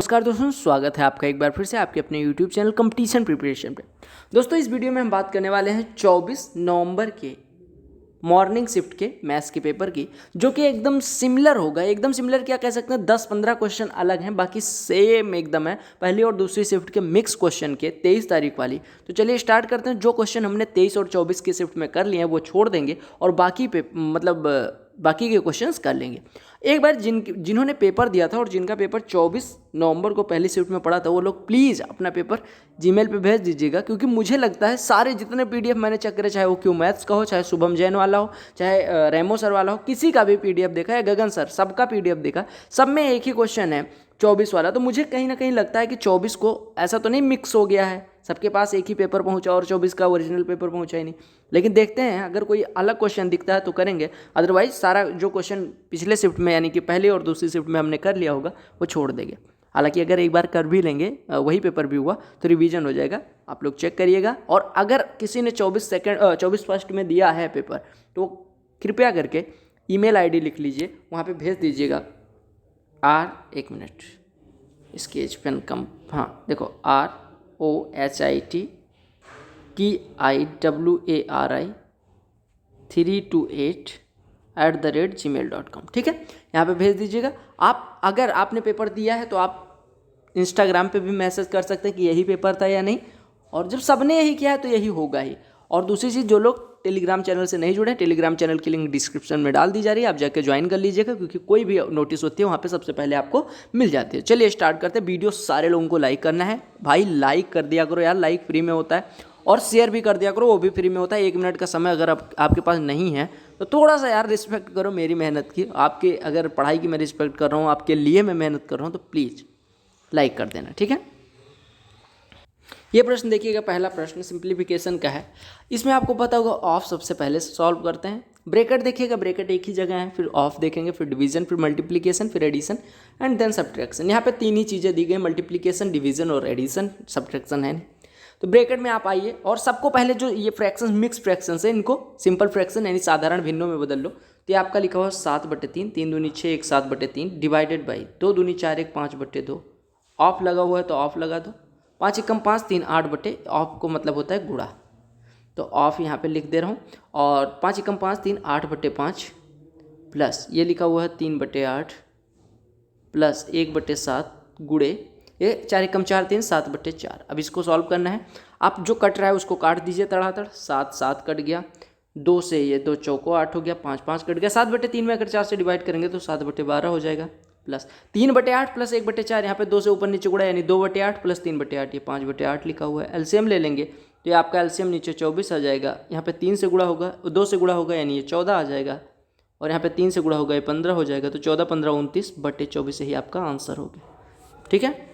नमस्कार दोस्तों, स्वागत है आपका एक बार फिर से आपके अपने YouTube चैनल कंपटीशन प्रिपरेशन पे। दोस्तों इस वीडियो में हम बात करने वाले हैं 24 नवंबर के मॉर्निंग शिफ्ट के मैथ्स के पेपर की, जो कि एकदम सिमिलर होगा। एकदम सिमिलर क्या कह सकते हैं, 10-15 क्वेश्चन अलग हैं, बाकी सेम एकदम है पहली और दूसरी शिफ्ट के मिक्स क्वेश्चन के 23 तारीख वाली। तो चलिए स्टार्ट करते हैं। जो क्वेश्चन हमने 23 और 24 की शिफ्ट में कर लिए हैं वो छोड़ देंगे और बाकी पे बाकी के क्वेश्चंस कर लेंगे। एक बार जिन्होंने पेपर दिया था और जिनका पेपर 24 नवंबर को पहली शिफ्ट में पड़ा था, वो लोग प्लीज़ अपना पेपर जीमेल पे भेज दीजिएगा, क्योंकि मुझे लगता है सारे जितने पीडीएफ मैंने चेक करे, चाहे वो क्यू मैथ्स का हो, चाहे शुभम जैन वाला हो, चाहे रेमो सर वाला हो, किसी का भी पीडीएफ देखा या गगन सर, सबका पीडीएफ देखा, सब में एक ही क्वेश्चन है 24 वाला। तो मुझे कहीं ना कहीं लगता है कि 24 को ऐसा तो नहीं मिक्स हो गया है, सबके पास एक ही पेपर पहुंचा और 24 का ओरिजिनल पेपर पहुंचा ही नहीं। लेकिन देखते हैं, अगर कोई अलग क्वेश्चन दिखता है तो करेंगे, अदरवाइज सारा जो क्वेश्चन पिछले शिफ्ट में यानी कि पहली और दूसरी शिफ्ट में हमने कर लिया होगा वो छोड़ देंगे। हालांकि अगर एक बार कर भी लेंगे, वही पेपर भी हुआ तो रिवीजन हो जाएगा, आप लोग चेक करिएगा। और अगर किसी ने 24 फर्स्ट में दिया है पेपर, तो कृपया करके ईमेल आईडी लिख लीजिए, वहाँ पे भेज दीजिएगा। एक मिनट, स्केच पेन कम, हाँ देखो, ROHITKIWARI 328@gmail.com, ठीक है, यहाँ पे भेज दीजिएगा। आप अगर आपने पेपर दिया है तो आप इंस्टाग्राम पे भी मैसेज कर सकते हैं कि यही पेपर था या नहीं, और जब सबने यही किया है तो यही होगा ही। और दूसरी चीज़, जो लोग टेलीग्राम चैनल से नहीं जुड़े, टेलीग्राम चैनल की लिंक डिस्क्रिप्शन में डाल दी जा रही है, आप जाके ज्वाइन कर लीजिएगा, क्योंकि कोई भी नोटिस होती है वहाँ पे सबसे पहले आपको मिल जाती है। चलिए स्टार्ट करते हैं। वीडियो सारे लोगों को लाइक करना है भाई, लाइक कर दिया करो यार, लाइक फ्री में होता है, और शेयर भी कर दिया करो, वो भी फ्री में होता है। 1 मिनट का समय अगर आपके पास नहीं है तो थोड़ा सा यार रिस्पेक्ट करो मेरी मेहनत की। आपके अगर पढ़ाई की मैं रिस्पेक्ट कर रहा हूँ, आपके लिए मैं मेहनत कर रहा हूँ, तो प्लीज़ लाइक कर देना, ठीक है। ये प्रश्न देखिएगा, पहला प्रश्न सिंप्लीफिकेशन का है। इसमें आपको पता होगा ऑफ सबसे पहले सॉल्व करते हैं। ब्रैकेट देखिएगा, ब्रैकेट एक ही जगह है, फिर ऑफ देखेंगे, फिर डिवीजन, फिर मल्टीप्लिकेशन, फिर एडिशन एंड देन सब्ट्रैक्शन। यहाँ पे 3 ही चीज़ें दी गई, मल्टीप्लिकेशन, डिवीजन और एडिशन, सब्ट्रैक्शन है नहीं। तो ब्रैकेट में आप आइए और सबको पहले जो ये फ्रैक्शन मिक्स फ्रैक्शन है, इनको सिंपल फ्रैक्शन यानी साधारण भिन्नों में बदल लो। तो ये आपका लिखा हुआ 7/3, 3 दूनी 6, 1 7/3 डिवाइडेड बाई 2 दूनी 4, 1 5/2। ऑफ लगा हुआ है तो ऑफ लगा दो। 5 एकम 5, 3 8 ऑफ को मतलब होता है गुणा, तो ऑफ यहाँ पे लिख दे रहा हूँ। और 5 एकम 5, 3 8/5 प्लस ये लिखा हुआ है 3/8 प्लस 1/7 गुणे ये 4 एकम 4, 3 7/4। अब इसको सॉल्व करना है। आप जो कट रहा है उसको काट दीजिए तड़ातड़। 7 7 कट गया, 2 से ये 2 चौको 8 हो गया, 5 5 कट गया। 7/3 में अगर 4 से डिवाइड करेंगे तो 7/12 हो जाएगा, प्लस 3/8 प्लस 1/4। यहाँ पे 2 से ऊपर नीचे गुणा यानी 2/8 प्लस 3/8, ये 5/8 लिखा हुआ है। एलसीएम ले लेंगे तो ये आपका एलसीएम नीचे 24 आ जाएगा। यहाँ पे 3 से गुणा होगा, 2 से गुणा होगा यानी ये 14 आ जाएगा, और यहाँ पे 3 से गुणा होगा ये 15 हो जाएगा। तो 14 15 29/24 ही आपका आंसर हो गया, ठीक है।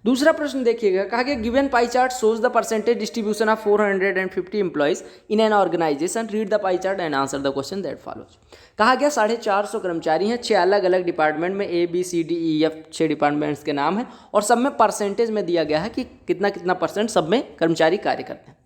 दूसरा प्रश्न देखिएगा, कहा गया given pie chart shows the percentage distribution of 450 employees in an organisation, read the pie chart and answer the question that follows. कहा गया 450 कर्मचारी हैं, 6 अलग अलग डिपार्टमेंट में, ABCDEF 6 डिपार्टमेंट्स के नाम हैं, और सब में परसेंटेज में दिया गया है कि कितना कितना परसेंट सब में कर्मचारी कार्य करते हैं।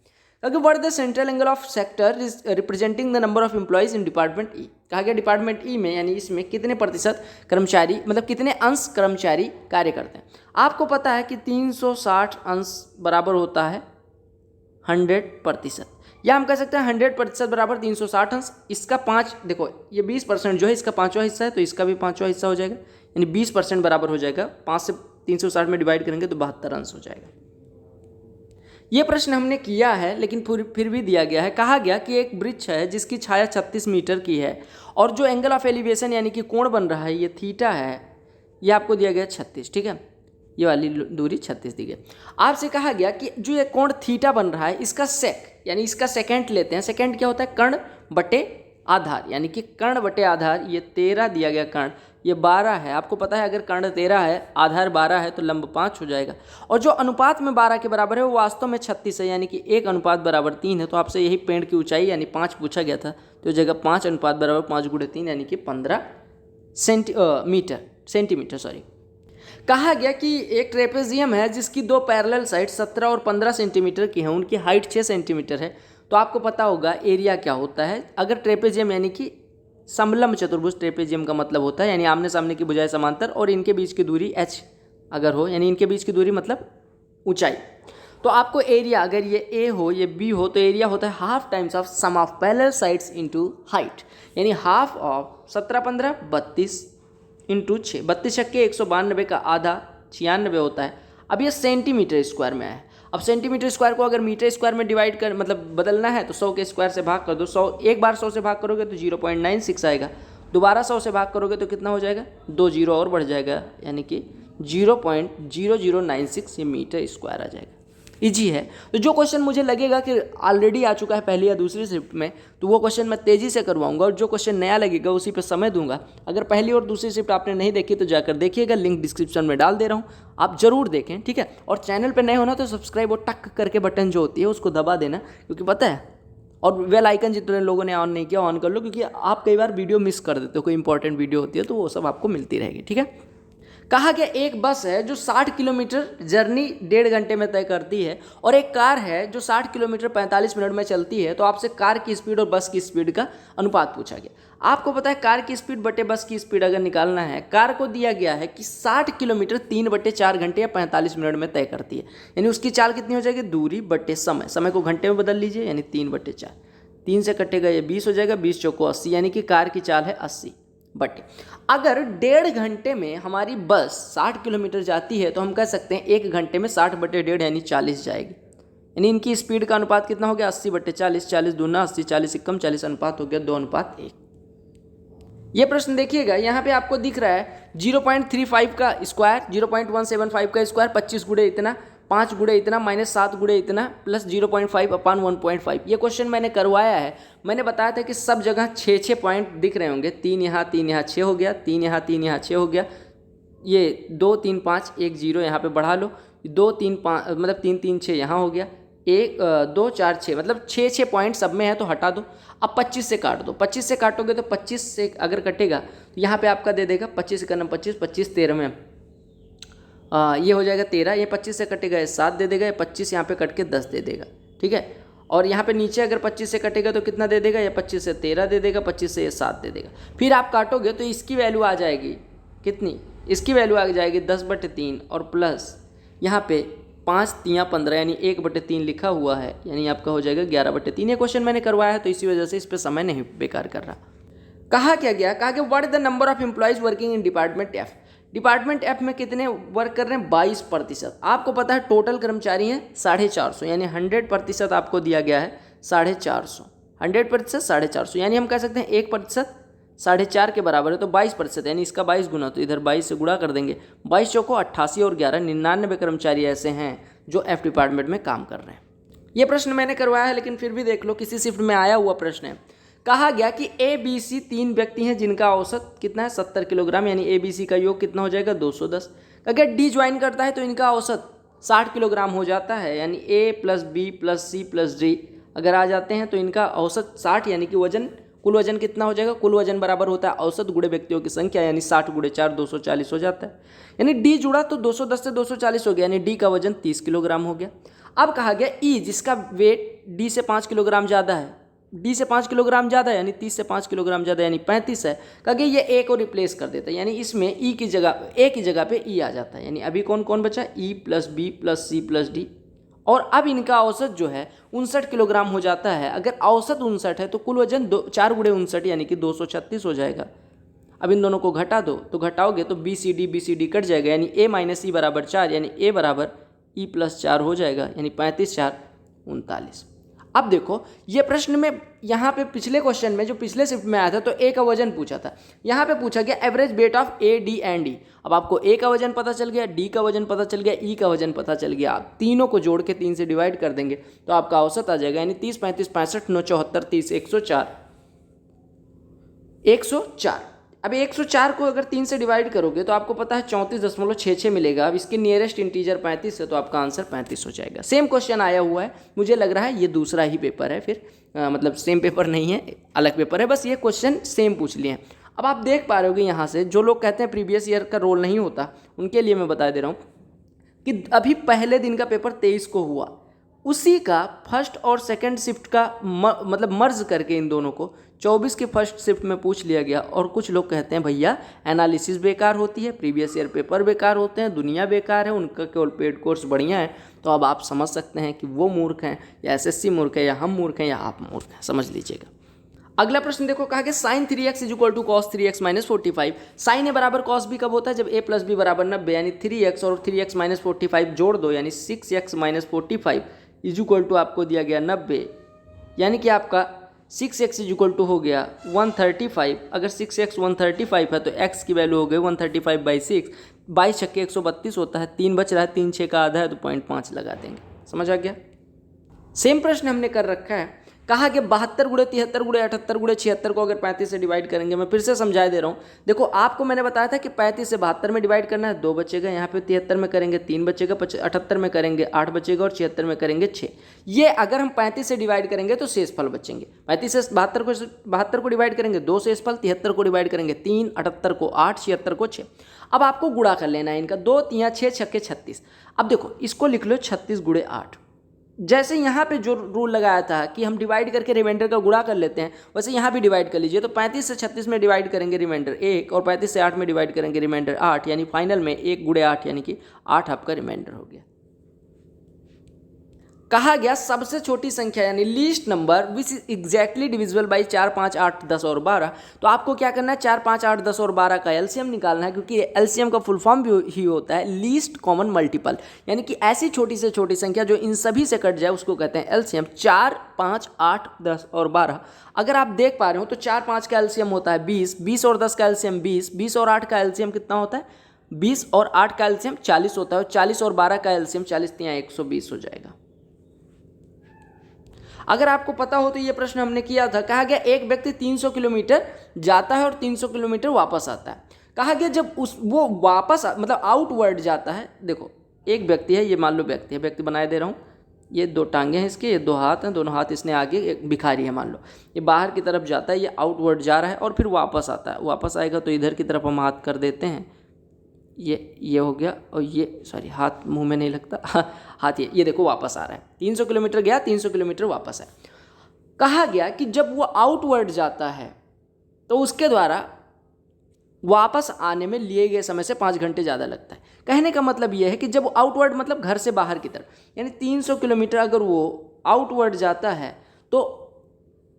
क्योंकि what the central angle of sector is representing the number of employees in department E. कहा गया डिपार्टमेंट ई में यानी इसमें कितने प्रतिशत कर्मचारी, मतलब कितने अंश कर्मचारी कार्य करते हैं। आपको पता है कि 360 अंश बराबर होता है 100%, या हम कह सकते हैं 100% बराबर 360 अंश। इसका 5 देखो, ये 20% जो है इसका 5वां हिस्सा है, तो इसका भी 5वां हिस्सा हो जाएगा, यानी 20% बराबर हो जाएगा। 5 से 360 में डिवाइड करेंगे तो 72 अंश हो जाएगा। ये प्रश्न हमने किया है, लेकिन फिर भी दिया गया है। कहा गया कि एक वृक्ष है जिसकी छाया 36 मीटर की है, और जो एंगल ऑफ एलिवेशन यानी कि कोण बन रहा है ये थीटा है, ये आपको दिया गया 36, ठीक है, ये वाली दूरी 36 दी गई। आपसे कहा गया कि जो ये कोण थीटा बन रहा है, इसका सेक यानी इसका सेकेंड लेते हैं। सेकेंड क्या होता है, कर्ण बटे आधार, यानी कि कर्ण बटे आधार, ये 13 दिया गया, कर्ण ये 12 है। आपको पता है अगर कर्ण 13 है, आधार 12 है, तो लंब 5 हो जाएगा। और जो अनुपात में 12 के बराबर है वो वास्तव में 36 है, यानी कि 1:3 है। तो आपसे यही पेड़ की ऊंचाई यानी 5 पूछा गया था, तो जगह 5:5 × 3 यानी कि 15 सेंटीमीटर सॉरी। कहा गया कि एक ट्रेपेजियम है जिसकी 2 पैरेलल साइड 17 और 15 सेंटीमीटर की हैं, उनकी हाइट 6 सेंटीमीटर है। तो आपको पता होगा एरिया क्या होता है। अगर ट्रेपेजियम यानी कि समलंब चतुर्भुज, ट्रेपेजियम का मतलब होता है यानी आमने सामने की भुजाएं समांतर और इनके बीच की दूरी h अगर हो, यानी इनके बीच की दूरी मतलब ऊंचाई। तो आपको एरिया, अगर ये ए हो ये बी हो, तो एरिया होता है half times of sum of parallel sides into height, यानी हाफ ऑफ 17 15 32 इंटू 6, 32 छक्के 192 का आधा 96 होता है। अब ये सेंटीमीटर स्क्वायर में है। अब सेंटीमीटर स्क्वायर को अगर मीटर स्क्वायर में डिवाइड कर मतलब बदलना है तो 100 के स्क्वायर से भाग कर दो। 100 एक बार 100 से भाग करोगे तो 0.96 आएगा, दोबारा 100 से भाग करोगे तो कितना हो जाएगा, 2 जीरो और बढ़ जाएगा, यानी कि 0.0096 ये मीटर स्क्वायर आ जाएगा। इजी है। तो जो क्वेश्चन मुझे लगेगा कि ऑलरेडी आ चुका है पहली या दूसरी शिफ्ट में, तो वो क्वेश्चन मैं तेज़ी से करवाऊंगा, और जो क्वेश्चन नया लगेगा उसी पे समय दूंगा। अगर पहली और दूसरी शिफ्ट आपने नहीं देखी तो जाकर देखिएगा, लिंक डिस्क्रिप्शन में डाल दे रहा हूँ, आप जरूर देखें, ठीक है। और चैनल पर नए होना तो सब्सक्राइब और टक करके बटन जो होती है उसको दबा देना, क्योंकि पता है, और बेल आइकन जितने लोगों ने ऑन नहीं किया ऑन कर लो, क्योंकि आप कई बार वीडियो मिस कर देते हो, कोई इंपॉर्टेंट वीडियो होती है तो वो सब आपको मिलती रहेगी, ठीक है। कहा गया एक बस है जो 60 किलोमीटर जर्नी 1.5 घंटे में तय करती है, और एक कार है जो 60 किलोमीटर 45 मिनट में चलती है। तो आपसे कार की स्पीड और बस की स्पीड का अनुपात पूछा गया। आपको पता है कार की स्पीड बटे बस की स्पीड अगर निकालना है, कार को दिया गया है कि 60 किलोमीटर 3/4 घंटे या 45 मिनट में तय करती है, यानी उसकी चाल कितनी हो जाएगी, दूरी बटे समय, समय को घंटे में बदल लीजिए, यानी 3/4, 3 से कटेगा ये 20 हो जाएगा, 20 चौको 80, यानी कि कार की चाल है 80 बटे। अगर 1.5 घंटे में हमारी बस 60 किलोमीटर जाती है तो हम कह सकते हैं 1 घंटे में 60/1.5 यानी 40 जाएगी, यानी इनकी स्पीड का अनुपात कितना हो गया, 80/40, 40 दूना 80, 40 कम 40, अनुपात हो गया 2:1। ये प्रश्न देखिएगा, यहाँ पे आपको दिख रहा है 0.35 का स्क्वायर, 0.175 का स्क्वायर, 25 गुणे इतना, 5 गुणे इतना, -7 गुणे इतना, प्लस 0.5 अपान 1.5। ये क्वेश्चन मैंने करवाया है। मैंने बताया था कि सब जगह 6 पॉइंट दिख रहे होंगे, 3 यहाँ 6 हो गया, 3 यहाँ 6 हो गया, ये 2 3 5 1 0 यहाँ पे बढ़ा लो, 2 3 5 मतलब 3 3 6 यहाँ हो गया, 1 2 4 6 मतलब 6 पॉइंट सब में है, तो हटा दो। अब 25 से काट दो, 25 से काटोगे तो 25 से अगर कटेगा तो यहाँ पे आपका दे देगा 25 का 25, 25 13 में ये हो जाएगा 13, ये 25 से कटेगा ये 7 दे देगा, ये 25 यहाँ पे कट के 10 दे देगा, ठीक है। और यहाँ पे नीचे अगर 25 से कटेगा तो कितना दे देगा, ये 25 से 13 दे देगा, 25 से ये 7 दे देगा। फिर आप काटोगे तो इसकी वैल्यू आ जाएगी कितनी, इसकी वैल्यू आ जाएगी 10/3 और प्लस यहाँ पे 5 3 15 यानी 1/3 लिखा हुआ है, यानी आपका हो जाएगा 11/3। ये क्वेश्चन मैंने करवाया है तो इसी वजह से इस पर समय नहीं बेकार कर रहा। कहा क्या गया, कहा कि what is the number of employees working in department F. Department F में कितने वर्क कर रहे हैं, 22%। आपको पता है टोटल कर्मचारी हैं 450, यानी 100% आपको दिया गया है 450, 100% 450, यानी हम कह सकते हैं 1% 4.5 के बराबर है, तो 22%, यानी इसका 22 गुना, तो इधर 22 से गुणा कर देंगे, 22 चौको 88 और 11 99 कर्मचारी ऐसे हैं जो एफ डिपार्टमेंट में काम कर रहे हैं। ये प्रश्न मैंने करवाया है, लेकिन फिर भी देख लो, किसी शिफ्ट में आया हुआ प्रश्न है। कहा गया कि ए बी सी 3 व्यक्ति हैं जिनका औसत कितना है, 70 किलोग्राम, यानी ए बी सी का योग कितना हो जाएगा, 210। अगर डी ज्वाइन करता है तो इनका औसत 60 किलोग्राम हो जाता है, यानी A plus B plus C plus D अगर आ जाते हैं तो इनका औसत 60, यानी कि वजन, कुल वजन कितना हो जाएगा, कुल वजन बराबर होता है औसत गुणे व्यक्तियों की संख्या, यानी 60 गुणे 4 240 हो जाता है। यानी डी जुड़ा तो 210 से 240 हो गया, यानी डी का वजन 30 किलोग्राम हो गया। अब कहा गया ई जिसका वेट डी से 5 किलोग्राम ज़्यादा है, डी से 5 किलोग्राम ज़्यादा है, यानी 30 से 5 किलोग्राम ज़्यादा, यानी 35 है। कहा ये ए को रिप्लेस कर देता है, यानी इसमें ई की जगह, ए की जगह पे ई आ जाता है, यानी अभी कौन कौन बचा, E plus B plus C plus D. और अब इनका औसत जो है 59 किलोग्राम हो जाता है। अगर औसत 59 है तो कुल वजन 4 गुणे 59 यानी कि 236 हो जाएगा। अब इन दोनों को घटा दो, तो घटाओगे तो बी सी डी कट जाएगा, यानी ए माइनस ई बराबर 4, यानी ए बराबर ई प्लस 4 हो जाएगा, यानी 35 4 39। अब देखो ये प्रश्न में यहाँ पे पिछले क्वेश्चन में जो पिछले शिफ्ट में आया था तो ए का वजन पूछा था, यहाँ पे पूछा गया average weight of A D and E. अब आपको ए का वजन पता चल गया, डी का वजन पता चल गया, ई का वजन पता चल गया। आप तीनों को जोड़ के 3 से डिवाइड कर देंगे तो आपका औसत आ जाएगा, यानी 30 35 65 9 74 30 104 104। अब 104 को अगर 3 से डिवाइड करोगे तो आपको पता है 34.66 मिलेगा। अब इसके नियरेस्ट इंटीजर 35 है तो आपका आंसर 35 हो जाएगा। सेम क्वेश्चन आया हुआ है, मुझे लग रहा है ये दूसरा ही पेपर है, फिर मतलब सेम पेपर नहीं है, अलग पेपर है, बस ये क्वेश्चन सेम पूछ लिए हैं। अब आप देख पा रहे होगे यहाँ से, जो लोग कहते हैं प्रीवियस ईयर का रोल नहीं होता उनके लिए मैं बता दे रहा हूँ कि अभी पहले दिन का पेपर 23 को हुआ, उसी का फर्स्ट और सेकंड शिफ्ट का मतलब मर्ज करके इन दोनों को 24 के फर्स्ट शिफ्ट में पूछ लिया गया। और कुछ लोग कहते हैं भैया एनालिसिस बेकार होती है, प्रीवियस ईयर पेपर बेकार होते हैं, दुनिया बेकार है, उनका केवल पेड कोर्स बढ़िया है। तो अब आप समझ सकते हैं कि वो मूर्ख हैं या एसएससी मूर्ख है या हम मूर्ख हैं या आप मूर्ख हैं, समझ लीजिएगा। अगला प्रश्न देखो, कहा कि sine 3x equal to cos 3x minus 45। Sine A बराबर कॉस बी कब होता है? जब a प्लस बी बराबर 90, यानी 3x और 3x माइनस 45 जोड़ दो, यानी 6x minus 45 is equal to आपको दिया गया 90, यानी कि आपका 6x इज इक्वल टू हो गया 135। अगर 6x 135 है तो x की वैल्यू हो गई 135/6, 22 छक्के 132 होता है, 3 बच रहा है, 3 6 का आधा है तो 0.5 लगा देंगे। समझ आ गया? सेम प्रश्न हमने कर रखा है, कहा कि 72 गुणे 73 गुणे 78 गुणे 76 को अगर 35 से डिवाइड करेंगे। मैं फिर से समझा दे रहा हूँ, देखो आपको मैंने बताया था कि 35 से 72 में डिवाइड करना है, 2 बचेगा, यहाँ पे 73 में करेंगे 3 बचेगा, 78 में करेंगे 8 बचेगा और 76 में करेंगे 6। ये अगर हम 35 से डिवाइड करेंगे तो शेषफल बचेंगे। 35 से 72 को डिवाइड करेंगे 2 शेषफल, 73 को डिवाइड करेंगे 3, 78 को 8, 76 को 6। अब आपको गुणा कर लेना है इनका, 2 3 6 छक्के 36। अब देखो इसको लिख लो 36 गुणे 8। जैसे यहाँ पे जो रूल लगाया था कि हम डिवाइड करके रिमाइंडर का गुणा कर लेते हैं, वैसे यहाँ भी डिवाइड कर लीजिए। तो 35 से 36 में डिवाइड करेंगे रिमाइंडर 1 और 35 से 8 में डिवाइड करेंगे रिमाइंडर 8, यानी फाइनल में 1 गुणे 8 यानी कि 8 आपका रिमाइंडर हो गया। कहा गया सबसे छोटी संख्या यानी least number which is exactly divisible by 4 5 8 10 और 12। तो आपको क्या करना है, 4 5 8 10 और 12 का एलसीएम निकालना है, क्योंकि एलसीएम का फुल फॉर्म भी ही होता है लीस्ट कॉमन मल्टीपल, यानी कि ऐसी छोटी से छोटी संख्या जो इन सभी से कट जाए उसको कहते हैं एलसीएम। 4 5 8 10 और 12 अगर आप देख पा रहे हो तो 4 5 का एलसीएम होता है 20, 20 और 10 का एलसीएम 20, 20 और 8 का एलसीएम कितना होता है 20 और 8 का एलसीएम 40 होता है, और 40 और 12 का एलसीएम 40 या 120 हो जाएगा। अगर आपको पता हो तो ये प्रश्न हमने किया था, कहा गया एक व्यक्ति 300 किलोमीटर जाता है और 300 किलोमीटर वापस आता है। कहा गया जब वो वापस मतलब आउटवर्ड जाता है, देखो एक व्यक्ति है, ये मान लो व्यक्ति है, व्यक्ति बनाए दे रहा हूँ, ये 2 टांगे हैं इसके, ये 2 हाथ हैं, दोनों हाथ इसने आगे, एक भिखारी है मान लो, ये बाहर की तरफ जाता है, ये आउटवर्ड जा रहा है और फिर वापस आता है। वापस आएगा तो इधर की तरफ हम हाथ कर देते हैं, ये हो गया, और ये सॉरी हाथ मुंह में नहीं लगता, हाथ ये देखो वापस आ रहा है, 300 किलोमीटर गया, 300 किलोमीटर वापस है। कहा गया कि जब वो आउटवर्ड जाता है तो उसके द्वारा वापस आने में लिए गए समय से 5 घंटे ज़्यादा लगता है। कहने का मतलब ये है कि जब आउटवर्ड मतलब घर से बाहर की तरफ, यानी 300 किलोमीटर अगर वो आउटवर्ड जाता है तो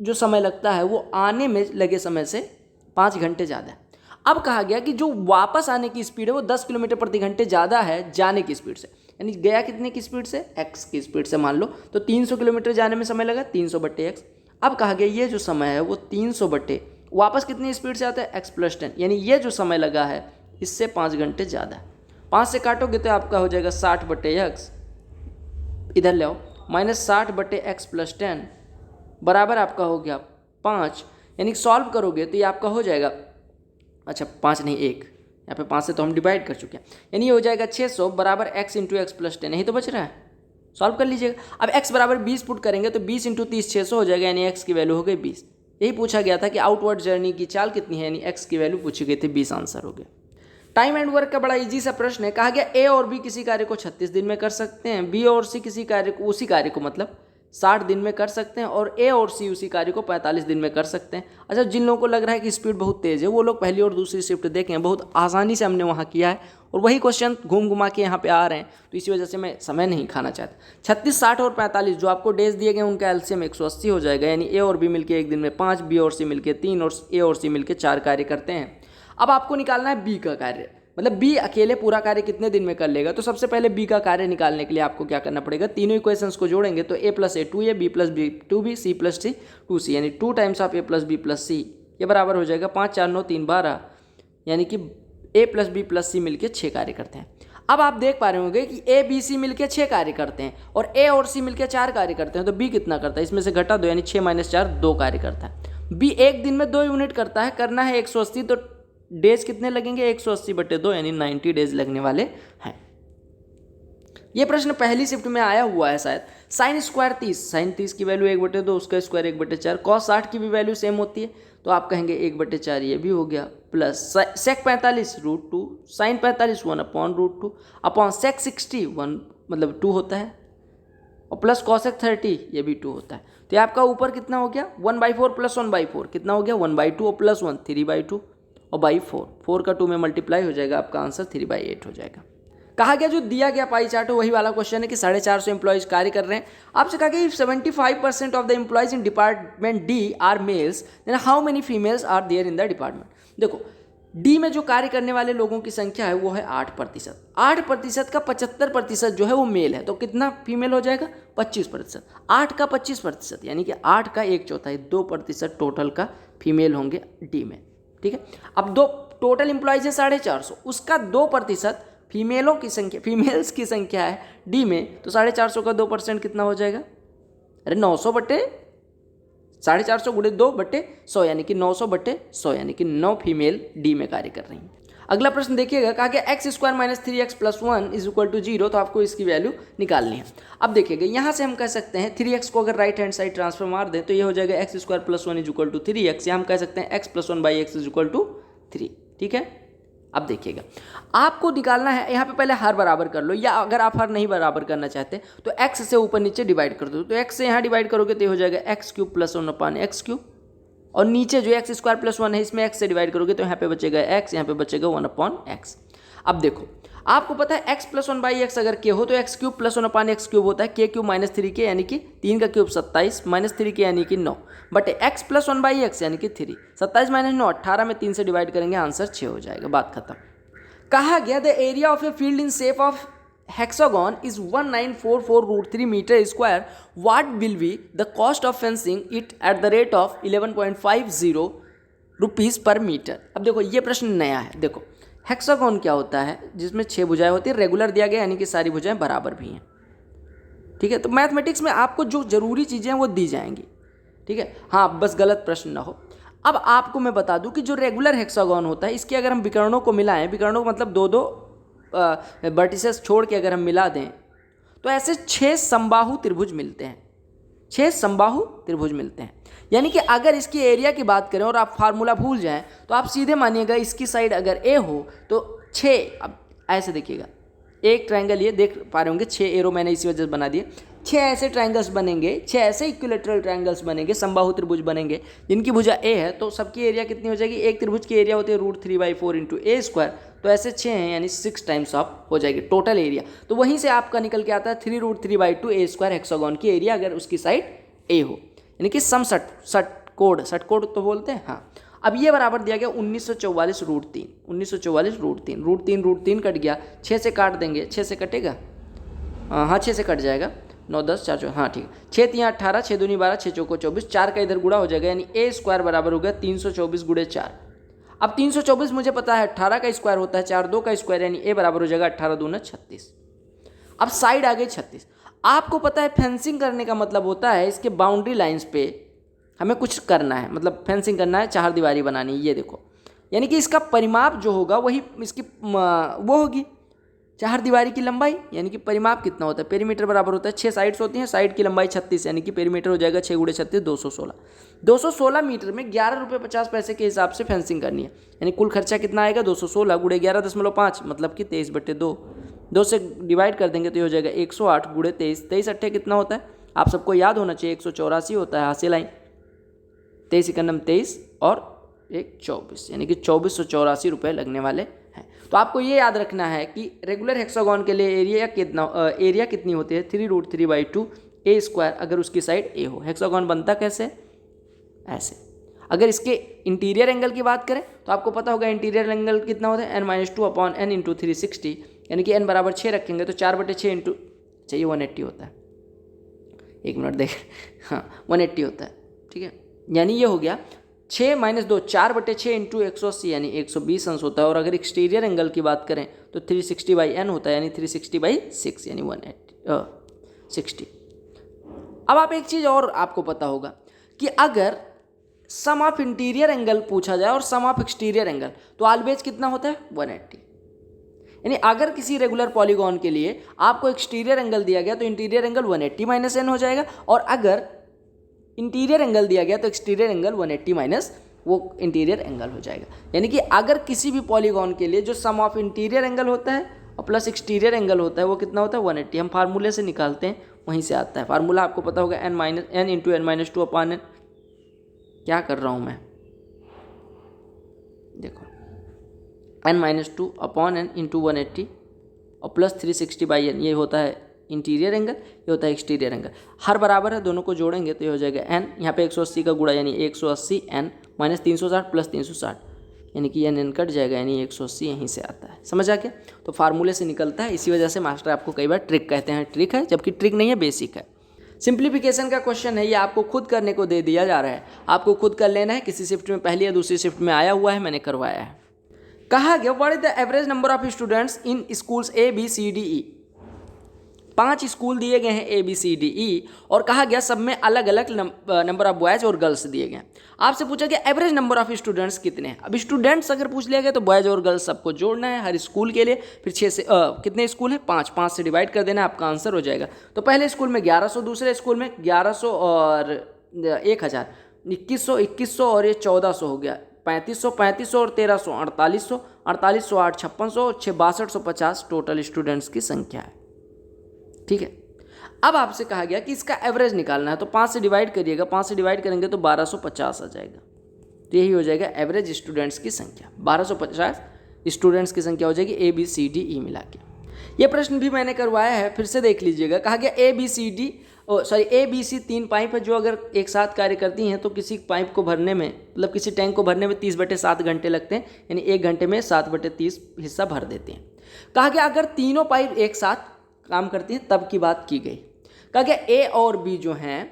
जो समय लगता है वो आने में लगे समय से 5 घंटे ज़्यादा है। अब कहा गया कि जो वापस आने की स्पीड है वो 10 किलोमीटर प्रति घंटे ज़्यादा है जाने की स्पीड से, यानी गया कितने की स्पीड से, x की स्पीड से मान लो, तो 300 किलोमीटर जाने में समय लगा 300/x। अब कहा गया ये जो समय है वो 300 वापस कितनी स्पीड से आता है x + 10, यानी ये जो समय लगा है इससे 5 घंटे ज़्यादा है। 5 से काटोगे तो आपका हो जाएगा 60/x, इधर ले आओ, -60/x + 10 बराबर आपका हो गया 5, यानी सॉल्व करोगे तो ये आपका हो जाएगा, अच्छा 5 नहीं 1, यहाँ पे 5 से तो हम डिवाइड कर चुके हैं, यानी ये हो जाएगा 600 बराबर x × x + 10, यही तो बच रहा है, सॉल्व कर लीजिएगा। अब x बराबर 20 पुट करेंगे तो 20 × 30 600 हो जाएगा, यानी x की वैल्यू हो गई 20। यही पूछा गया था कि आउटवर्ड जर्नी की चाल कितनी है, यानी x की वैल्यू पूछी गई थी, 20 आंसर हो गया। टाइम एंड वर्क का बड़ा इजी सा प्रश्न है, कहा गया a और b किसी कार्य को 36 दिन में कर सकते हैं, b और c किसी कार्य को उसी कार्य को मतलब 60 दिन में कर सकते हैं, और ए और सी उसी कार्य को 45 दिन में कर सकते हैं। अच्छा, जिन लोगों को लग रहा है कि स्पीड बहुत तेज़ है वो लोग पहली और दूसरी शिफ्ट देखें, बहुत आसानी से हमने वहाँ किया है और वही क्वेश्चन घूम घुमा के यहाँ पे आ रहे हैं, तो इसी वजह से मैं समय नहीं खाना चाहता। 36, 60 और 45 जो आपको डेज दिए गए उनका एलसीएम 180 हो जाएगा, यानी ए और बी मिलके एक दिन में 5, बी और सी मिलके 3 और ए और सी मिलके 4 कार्य करते हैं। अब आपको निकालना है बी का कार्य, मतलब बी अकेले पूरा कार्य कितने दिन में कर लेगा। तो सबसे पहले बी का कार्य निकालने के लिए आपको क्या करना पड़ेगा, तीनों इक्वेशंस को जोड़ेंगे तो a + a 2a, b + b 2b, c + c 2c, यानी 2 times of a + b + c, ये बराबर हो जाएगा 5 4 9 3 12, यानी कि a + b + c मिलके 6 कार्य करते हैं। अब आप देख पा रहे होंगे कि a b c मिलके 6 कार्य करते हैं और a और c मिलके 4 कार्य करते हैं, तो b कितना करता है, इसमें से घटा दो, यानी 6 - 4 2 कार्य करता है। b एक दिन में 2 यूनिट करता है, करना है 180, तो डेज कितने लगेंगे 180/2, यानी 90 डेज लगने वाले हैं। ये प्रश्न पहली शिफ्ट में आया हुआ है शायद। साइन स्क्वायर 30, साइन 30 की वैल्यू 1/2, उसका स्क्वायर 1/4, कॉस 60 की भी वैल्यू सेम होती है, तो आप कहेंगे 1/4 ये भी हो गया, plus sec 45 √2, sine 45 1/√2 upon sec 60 1 मतलब 2 होता है, और प्लस कॉसेक 30 ये भी 2 होता है। तो ये आपका ऊपर कितना हो गया 1/4 प्लस 1/4 कितना हो गया 1/2 और प्लस 1 3/2 और बाई 4 का 2 में मल्टीप्लाई हो जाएगा, आपका आंसर 3/8 हो जाएगा। कहा गया जो दिया गया पाई चार्ट है वही वाला क्वेश्चन है कि 450 एम्प्लॉयज कार्य कर रहे हैं। आपसे कहा गया if 75% of the employees in department D are males then how many females are there in the department. देखो डी में जो कार्य करने वाले लोगों की संख्या है वो है 8%। 8% का 75% जो है वो मेल है, तो कितना फीमेल हो जाएगा 25%। 8 का 25% यानी कि 8 का 1/4 2% टोटल का फीमेल होंगे डी में। ठीक है, अब दो टोटल एम्प्लॉयज है 450, उसका 2% फीमेलों की संख्या फीमेल्स की संख्या है डी में, तो 450 का 2% कितना हो जाएगा, अरे 900 बटे 450 गुणे 2/100 यानी कि 900/100 यानी कि 9 फीमेल डी में कार्य कर रही हैं। अगला प्रश्न देखिएगा, कहा कि x² - 3x + 1 = 0, तो आपको इसकी वैल्यू निकालनी है। अब देखिएगा यहाँ से हम कह सकते हैं 3x को अगर राइट हैंड साइड ट्रांसफर मार दें तो ये हो जाएगा x² + 1 = 3x, या हम कह सकते हैं x + 1/x = 3। ठीक है, अब देखिएगा आपको निकालना है, यहाँ पे पहले हर बराबर कर लो, या अगर आप हर नहीं बराबर करना चाहते तो x से ऊपर नीचे डिवाइड कर दो, तो x से यहाँ डिवाइड करोगे तो ये हो जाएगा x³ + 1/x³, और नीचे जो x² + 1 है इसमें x से डिवाइड करोगे तो यहाँ पे बचेगा x, यहाँ पे बचेगा 1/x। अब देखो आपको पता है x + 1/x अगर k हो तो x³ + 1/x³ होता है k³ - 3k यानी कि 3 का क्यूब 27 -3k यानी कि 9 बट x + 1/x यानी कि 3। 27 - 9 18 में 3 से डिवाइड करेंगे आंसर 6 हो जाएगा, बात खत्म। कहा गया the area of a field in shape of hexagon is 1944√3 metre square, what will be the cost of fencing it at the rate of 11.50 rupees per metre. अब देखो ये प्रश्न नया है। देखो हेक्सागन क्या होता है, जिसमें 6 भुजाएं होती है, रेगुलर दिया गया यानी कि सारी भुजाएं बराबर भी हैं। ठीक है, तो मैथमेटिक्स में आपको जो जरूरी चीज़ें हैं वो दी जाएंगी। ठीक है, हाँ बस गलत प्रश्न ना हो। अब आपको मैं बता दूं कि जो रेगुलर हेक्सागन होता है इसके अगर हम विकर्णों को मिलाएं, विकर्णों को मतलब 2-2 वर्टिसेस छोड़ के अगर हम मिला दें तो ऐसे 6 समबाहु त्रिभुज मिलते हैं। 6 समबाहु त्रिभुज मिलते हैं, यानी कि अगर इसकी एरिया की बात करें और आप फार्मूला भूल जाएं तो आप सीधे मानिएगा इसकी साइड अगर ए हो तो 6, अब ऐसे देखिएगा एक ट्रायंगल ये देख पा रहे होंगे, 6 एरो मैंने इसी वजह से बना दिए। 6 ऐसे ट्रायंगल्स बनेंगे, 6 ऐसे इक्विलेटरल ट्रायंगल्स बनेंगे, समबाहु त्रिभुज बनेंगे जिनकी भुजा ए है, तो सबकी एरिया कितनी हो जाएगी, एक त्रिभुज की एरिया होती है √3/4 × a², तो ऐसे 6 हैं यानी 6 टाइम्स ऑफ हो जाएगी टोटल एरिया। तो वहीं से आपका निकल के आता है 3√3/2 a² हेक्सागन की एरिया अगर उसकी साइड ए हो, यानी कि षटकोण तो बोलते हैं। हाँ, अब ये बराबर दिया गया 1944√3 1944√3 √3 कट गया, 6 से काट देंगे, 6 से कटेगा, हाँ 6 से कट जाएगा, 9 10 4 4, हाँ ठीक है, 6 3 18 6 दूनी 12 6 चौको 24, 4 का इधर गुणा हो जाएगा यानी a² बराबर हो गया 324 × 4। अब 324 मुझे पता है 18 का स्क्वायर होता है, 4 2 का स्क्वायर यानी a बराबर हो जाएगा 18 दूना 36। अब साइड आ गई 36। आपको पता है फेंसिंग करने का मतलब होता है इसके बाउंड्री लाइंस पे हमें कुछ करना है, मतलब फेंसिंग करना है, 4 दीवारी बनानी है। ये देखो यानी कि इसका परिमाप जो होगा वही इसकी वो होगी 4 दीवारी की लंबाई, यानी कि परिमाप कितना होता है, पेरीमीटर बराबर होता है 6 साइड्स होती हैं, साइड की लंबाई 36 यानी कि पेरीमीटर हो जाएगा 6 × 36 216। 216 मीटर में 11.50 के हिसाब से फेंसिंग करनी है, यानी कुल खर्चा कितना आएगा 216 × 11.5 मतलब कि 23/2। 2 से डिवाइड कर देंगे तो ये हो जाएगा 108 × 23, 23 अट्ठे कितना होता है आप सबको याद होना चाहिए, 184 होता है, हासिल लाइन 23 × 23 और 1 24 यानी कि 2484 रुपये लगने वाले हैं। तो आपको ये याद रखना है कि रेगुलर हेक्सागन के लिए एरिया कितनी होती है 3√3/2 a² अगर उसकी साइड ए हो। हेक्सागन बनता कैसे, ऐसे। अगर इसके इंटीरियर एंगल की बात करें तो आपको पता होगा इंटीरियर एंगल कितना होता है n-2/n × 360, यानी कि n बराबर 6 रखेंगे तो 4/6 चाहिए 180 होता है, 1 मिनट देख, हाँ 180 होता है। ठीक है, यानी ये हो गया 6 - 2 4/6 × 180 यानी 120 अंश होता है। और अगर एक्सटीरियर एंगल की बात करें तो 360/n होता है यानी 360/6 यानी 160। अब आप एक चीज़ और आपको पता होगा कि अगर सम ऑफ इंटीरियर एंगल पूछा जाए और सम ऑफ एक्सटीरियर एंगल तो ऑलवेज कितना होता है 180। यानी अगर किसी रेगुलर पॉलीगॉन के लिए आपको एक्सटीरियर एंगल दिया गया तो इंटीरियर एंगल 180 - n हो जाएगा, और अगर इंटीरियर एंगल दिया गया तो एक्सटीरियर एंगल 180 माइनस वो इंटीरियर एंगल हो जाएगा। यानी कि अगर किसी भी पॉलीगॉन के लिए जो सम ऑफ इंटीरियर एंगल होता है और प्लस एक्सटीरियर एंगल होता है वो कितना होता है 180। हम फार्मूले से निकालते हैं, वहीं से आता है फार्मूला, आपको पता होगा n into n minus two upon n। क्या कर रहा हूँ मैं, देखो n minus two upon n into 180 और प्लस 360/n, ये होता है इंटीरियर एंगल, ये होता है एक्सटीरियर एंगल। हर बराबर है, दोनों को जोड़ेंगे तो ये हो जाएगा n, यहाँ पे 180 का गुणा यानी 180 n माइनस 360 प्लस 360, यानी कि n कट जाएगा, यानी 180 यहीं से आता है। समझ आ गया? तो फार्मूले से निकलता है, इसी वजह से मास्टर आपको कई बार ट्रिक कहते हैं। ट्रिक है, जबकि ट्रिक नहीं है, बेसिक है। सिंप्लीफिकेशन का क्वेश्चन है, ये आपको खुद करने को दे दिया जा रहा है, आपको खुद कर लेना है। किसी शिफ्ट में पहली या दूसरी शिफ्ट में आया हुआ है, मैंने करवाया है। कहा गया what is the average number of students in schools ABCDE। 5 school दिए गए हैं ABCDE और कहा गया सब में अलग अलग नंबर ऑफ बॉयज़ और गर्ल्स दिए गए हैं। आपसे पूछा गया एवरेज नंबर ऑफ स्टूडेंट्स कितने हैं। अब स्टूडेंट्स अगर पूछ लिया गया तो बॉयज़ और गर्ल्स सबको जोड़ना है हर स्कूल के लिए। फिर 6 से कितने स्कूल हैं, 5 से डिवाइड कर देना, आपका आंसर हो जाएगा। तो पहले स्कूल में 1100, दूसरे स्कूल में 1100 और 1000, 2100 और ये 1400 हो गया, 3500 और 1300 4800, 4800 8 5600 और 6 6250 टोटल स्टूडेंट्स की संख्या है। ठीक है, अब आपसे कहा गया कि इसका एवरेज निकालना है, तो 5 से डिवाइड करिएगा, 5 से डिवाइड करेंगे तो 1250 आ जाएगा। तो यही हो जाएगा एवरेज स्टूडेंट्स की संख्या, 1250 स्टूडेंट्स की संख्या हो जाएगी ABCDE मिला के। ये प्रश्न भी मैंने करवाया है, फिर से देख लीजिएगा। कहा गया ABC 3 पाइप है जो अगर एक साथ कार्य करती हैं तो किसी पाइप को भरने में, मतलब किसी टैंक को भरने में 30/7 घंटे लगते हैं, यानी 1 घंटे में 7/30 हिस्सा भर देते हैं। कहा गया अगर तीनों पाइप एक साथ काम करती हैं तब की बात की गई। कहा गया A और B जो हैं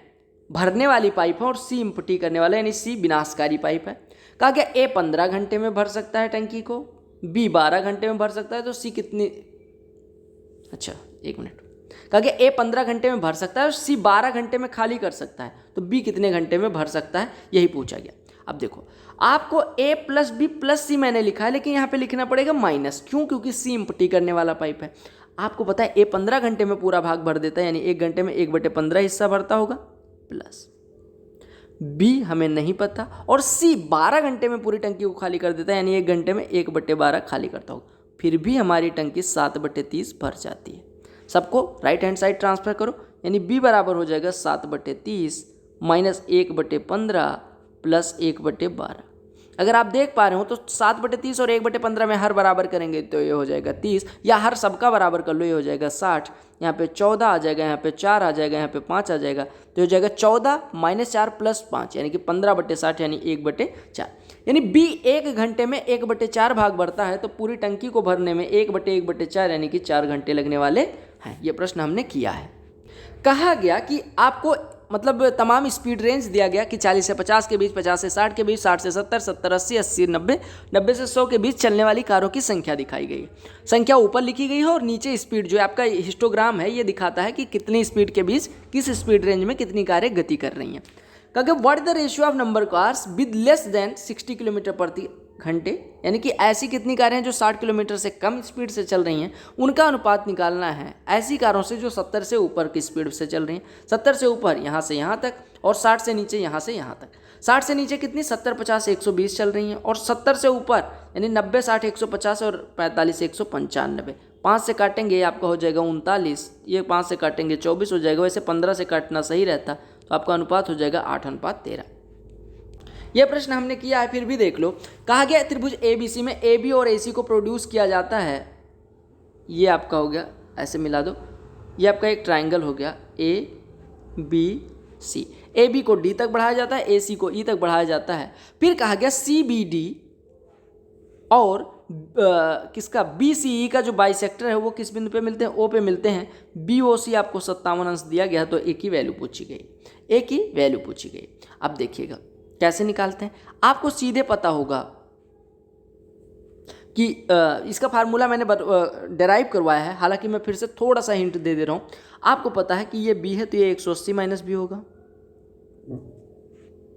भरने वाली पाइप है और C इम्पटी करने वाला, यानी C विनाशकारी पाइप है। कहा गया A 15 घंटे में भर सकता है टंकी को, B 12 घंटे में भर सकता है, तो C कितनी, अच्छा एक मिनट, कहा गया A 15 घंटे में भर सकता है और C 12 घंटे में खाली कर सकता है, तो B कितने घंटे में भर सकता है, यही पूछा गया। अब देखो आपको A plus B plus C मैंने लिखा है, लेकिन यहाँ पे लिखना पड़ेगा माइनस, क्यों? क्योंकि C इम्पटी करने वाला पाइप है। आपको पता है A 15 घंटे में पूरा भाग भर देता है, यानी 1 घंटे में 1/15 हिस्सा भरता होगा, प्लस B हमें नहीं पता, और C 12 घंटे में पूरी टंकी को खाली कर देता है, यानी 1 घंटे में 1/12 खाली करता होगा। फिर भी हमारी टंकी 7/30 भर जाती है। सबको राइट हैंड साइड ट्रांसफर करो, यानी B बराबर हो जाएगा 7/30 माइनस 1/15 प्लस 1/12। अगर आप देख पा रहे हो तो 7/30 और 1/15 में हर बराबर करेंगे तो ये हो जाएगा 30, या हर सबका बराबर कर लो, ये हो जाएगा 60। यहाँ पे 14 आ जाएगा, यहाँ पे 4 आ जाएगा, यहाँ पे 5 आ जाएगा, तो हो जाएगा 14 - 4 + 5, यानी कि 15/60, यानी 1/4। यानी B 1 घंटे में 1/4 भाग भरता है, तो पूरी टंकी को भरने में 1/1/4 यानी कि 4 घंटे लगने वाले हैं। ये प्रश्न हमने किया है। कहा गया कि आपको मतलब तमाम स्पीड रेंज दिया गया कि 40 से 50 के बीच, 50 से 60 के बीच, 60 से 70, 70 80, 80 90, 90 से 100 के बीच चलने वाली कारों की संख्या दिखाई गई। संख्या ऊपर लिखी गई है और नीचे स्पीड जो है आपका हिस्टोग्राम है, ये दिखाता है कि कितनी स्पीड के बीच किस स्पीड रेंज में कितनी कारें गति कर रही हैं। क्योंकि what is the ratio of number cars with less than 60 kilometre प्रति घंटे, यानी कि ऐसी कितनी कारें हैं जो 60 किलोमीटर से कम स्पीड से चल रही हैं, उनका अनुपात निकालना है ऐसी कारों से जो 70 से ऊपर की स्पीड से चल रही हैं। 70 से ऊपर यहाँ से यहाँ तक, और 60 से नीचे यहाँ से यहाँ तक। 60 से नीचे कितनी, 70 50 120 चल रही हैं, और 70 से ऊपर यानी 90 60 150 और 45 195। 5 से काटेंगे आपका हो जाएगा 39, ये 5 से काटेंगे 24 हो जाएगा। वैसे 15 से काटना सही रहता, तो आपका अनुपात हो जाएगा 8:13। यह प्रश्न हमने किया है, फिर भी देख लो। कहा गया त्रिभुज ABC में AB और AC को प्रोड्यूस किया जाता है। ये आपका हो गया, ऐसे मिला दो, ये आपका एक ट्राइंगल हो गया ABC। AB को D तक बढ़ाया जाता है, AC को E तक बढ़ाया जाता है। फिर कहा गया CBD और किसका BCE का जो बाइसेक्टर है वो किस बिंदु पे मिलते हैं, O पे मिलते हैं। BOC आपको 57 अंश दिया गया, तो एक ही वैल्यू पूछी गई। अब देखिएगा कैसे निकालते हैं। आपको सीधे पता होगा कि इसका फार्मूला मैंने डेराइव करवाया है, हालांकि मैं फिर से थोड़ा सा हिंट दे दे रहा हूँ। आपको पता है कि ये B है तो ये 180 माइनस B होगा,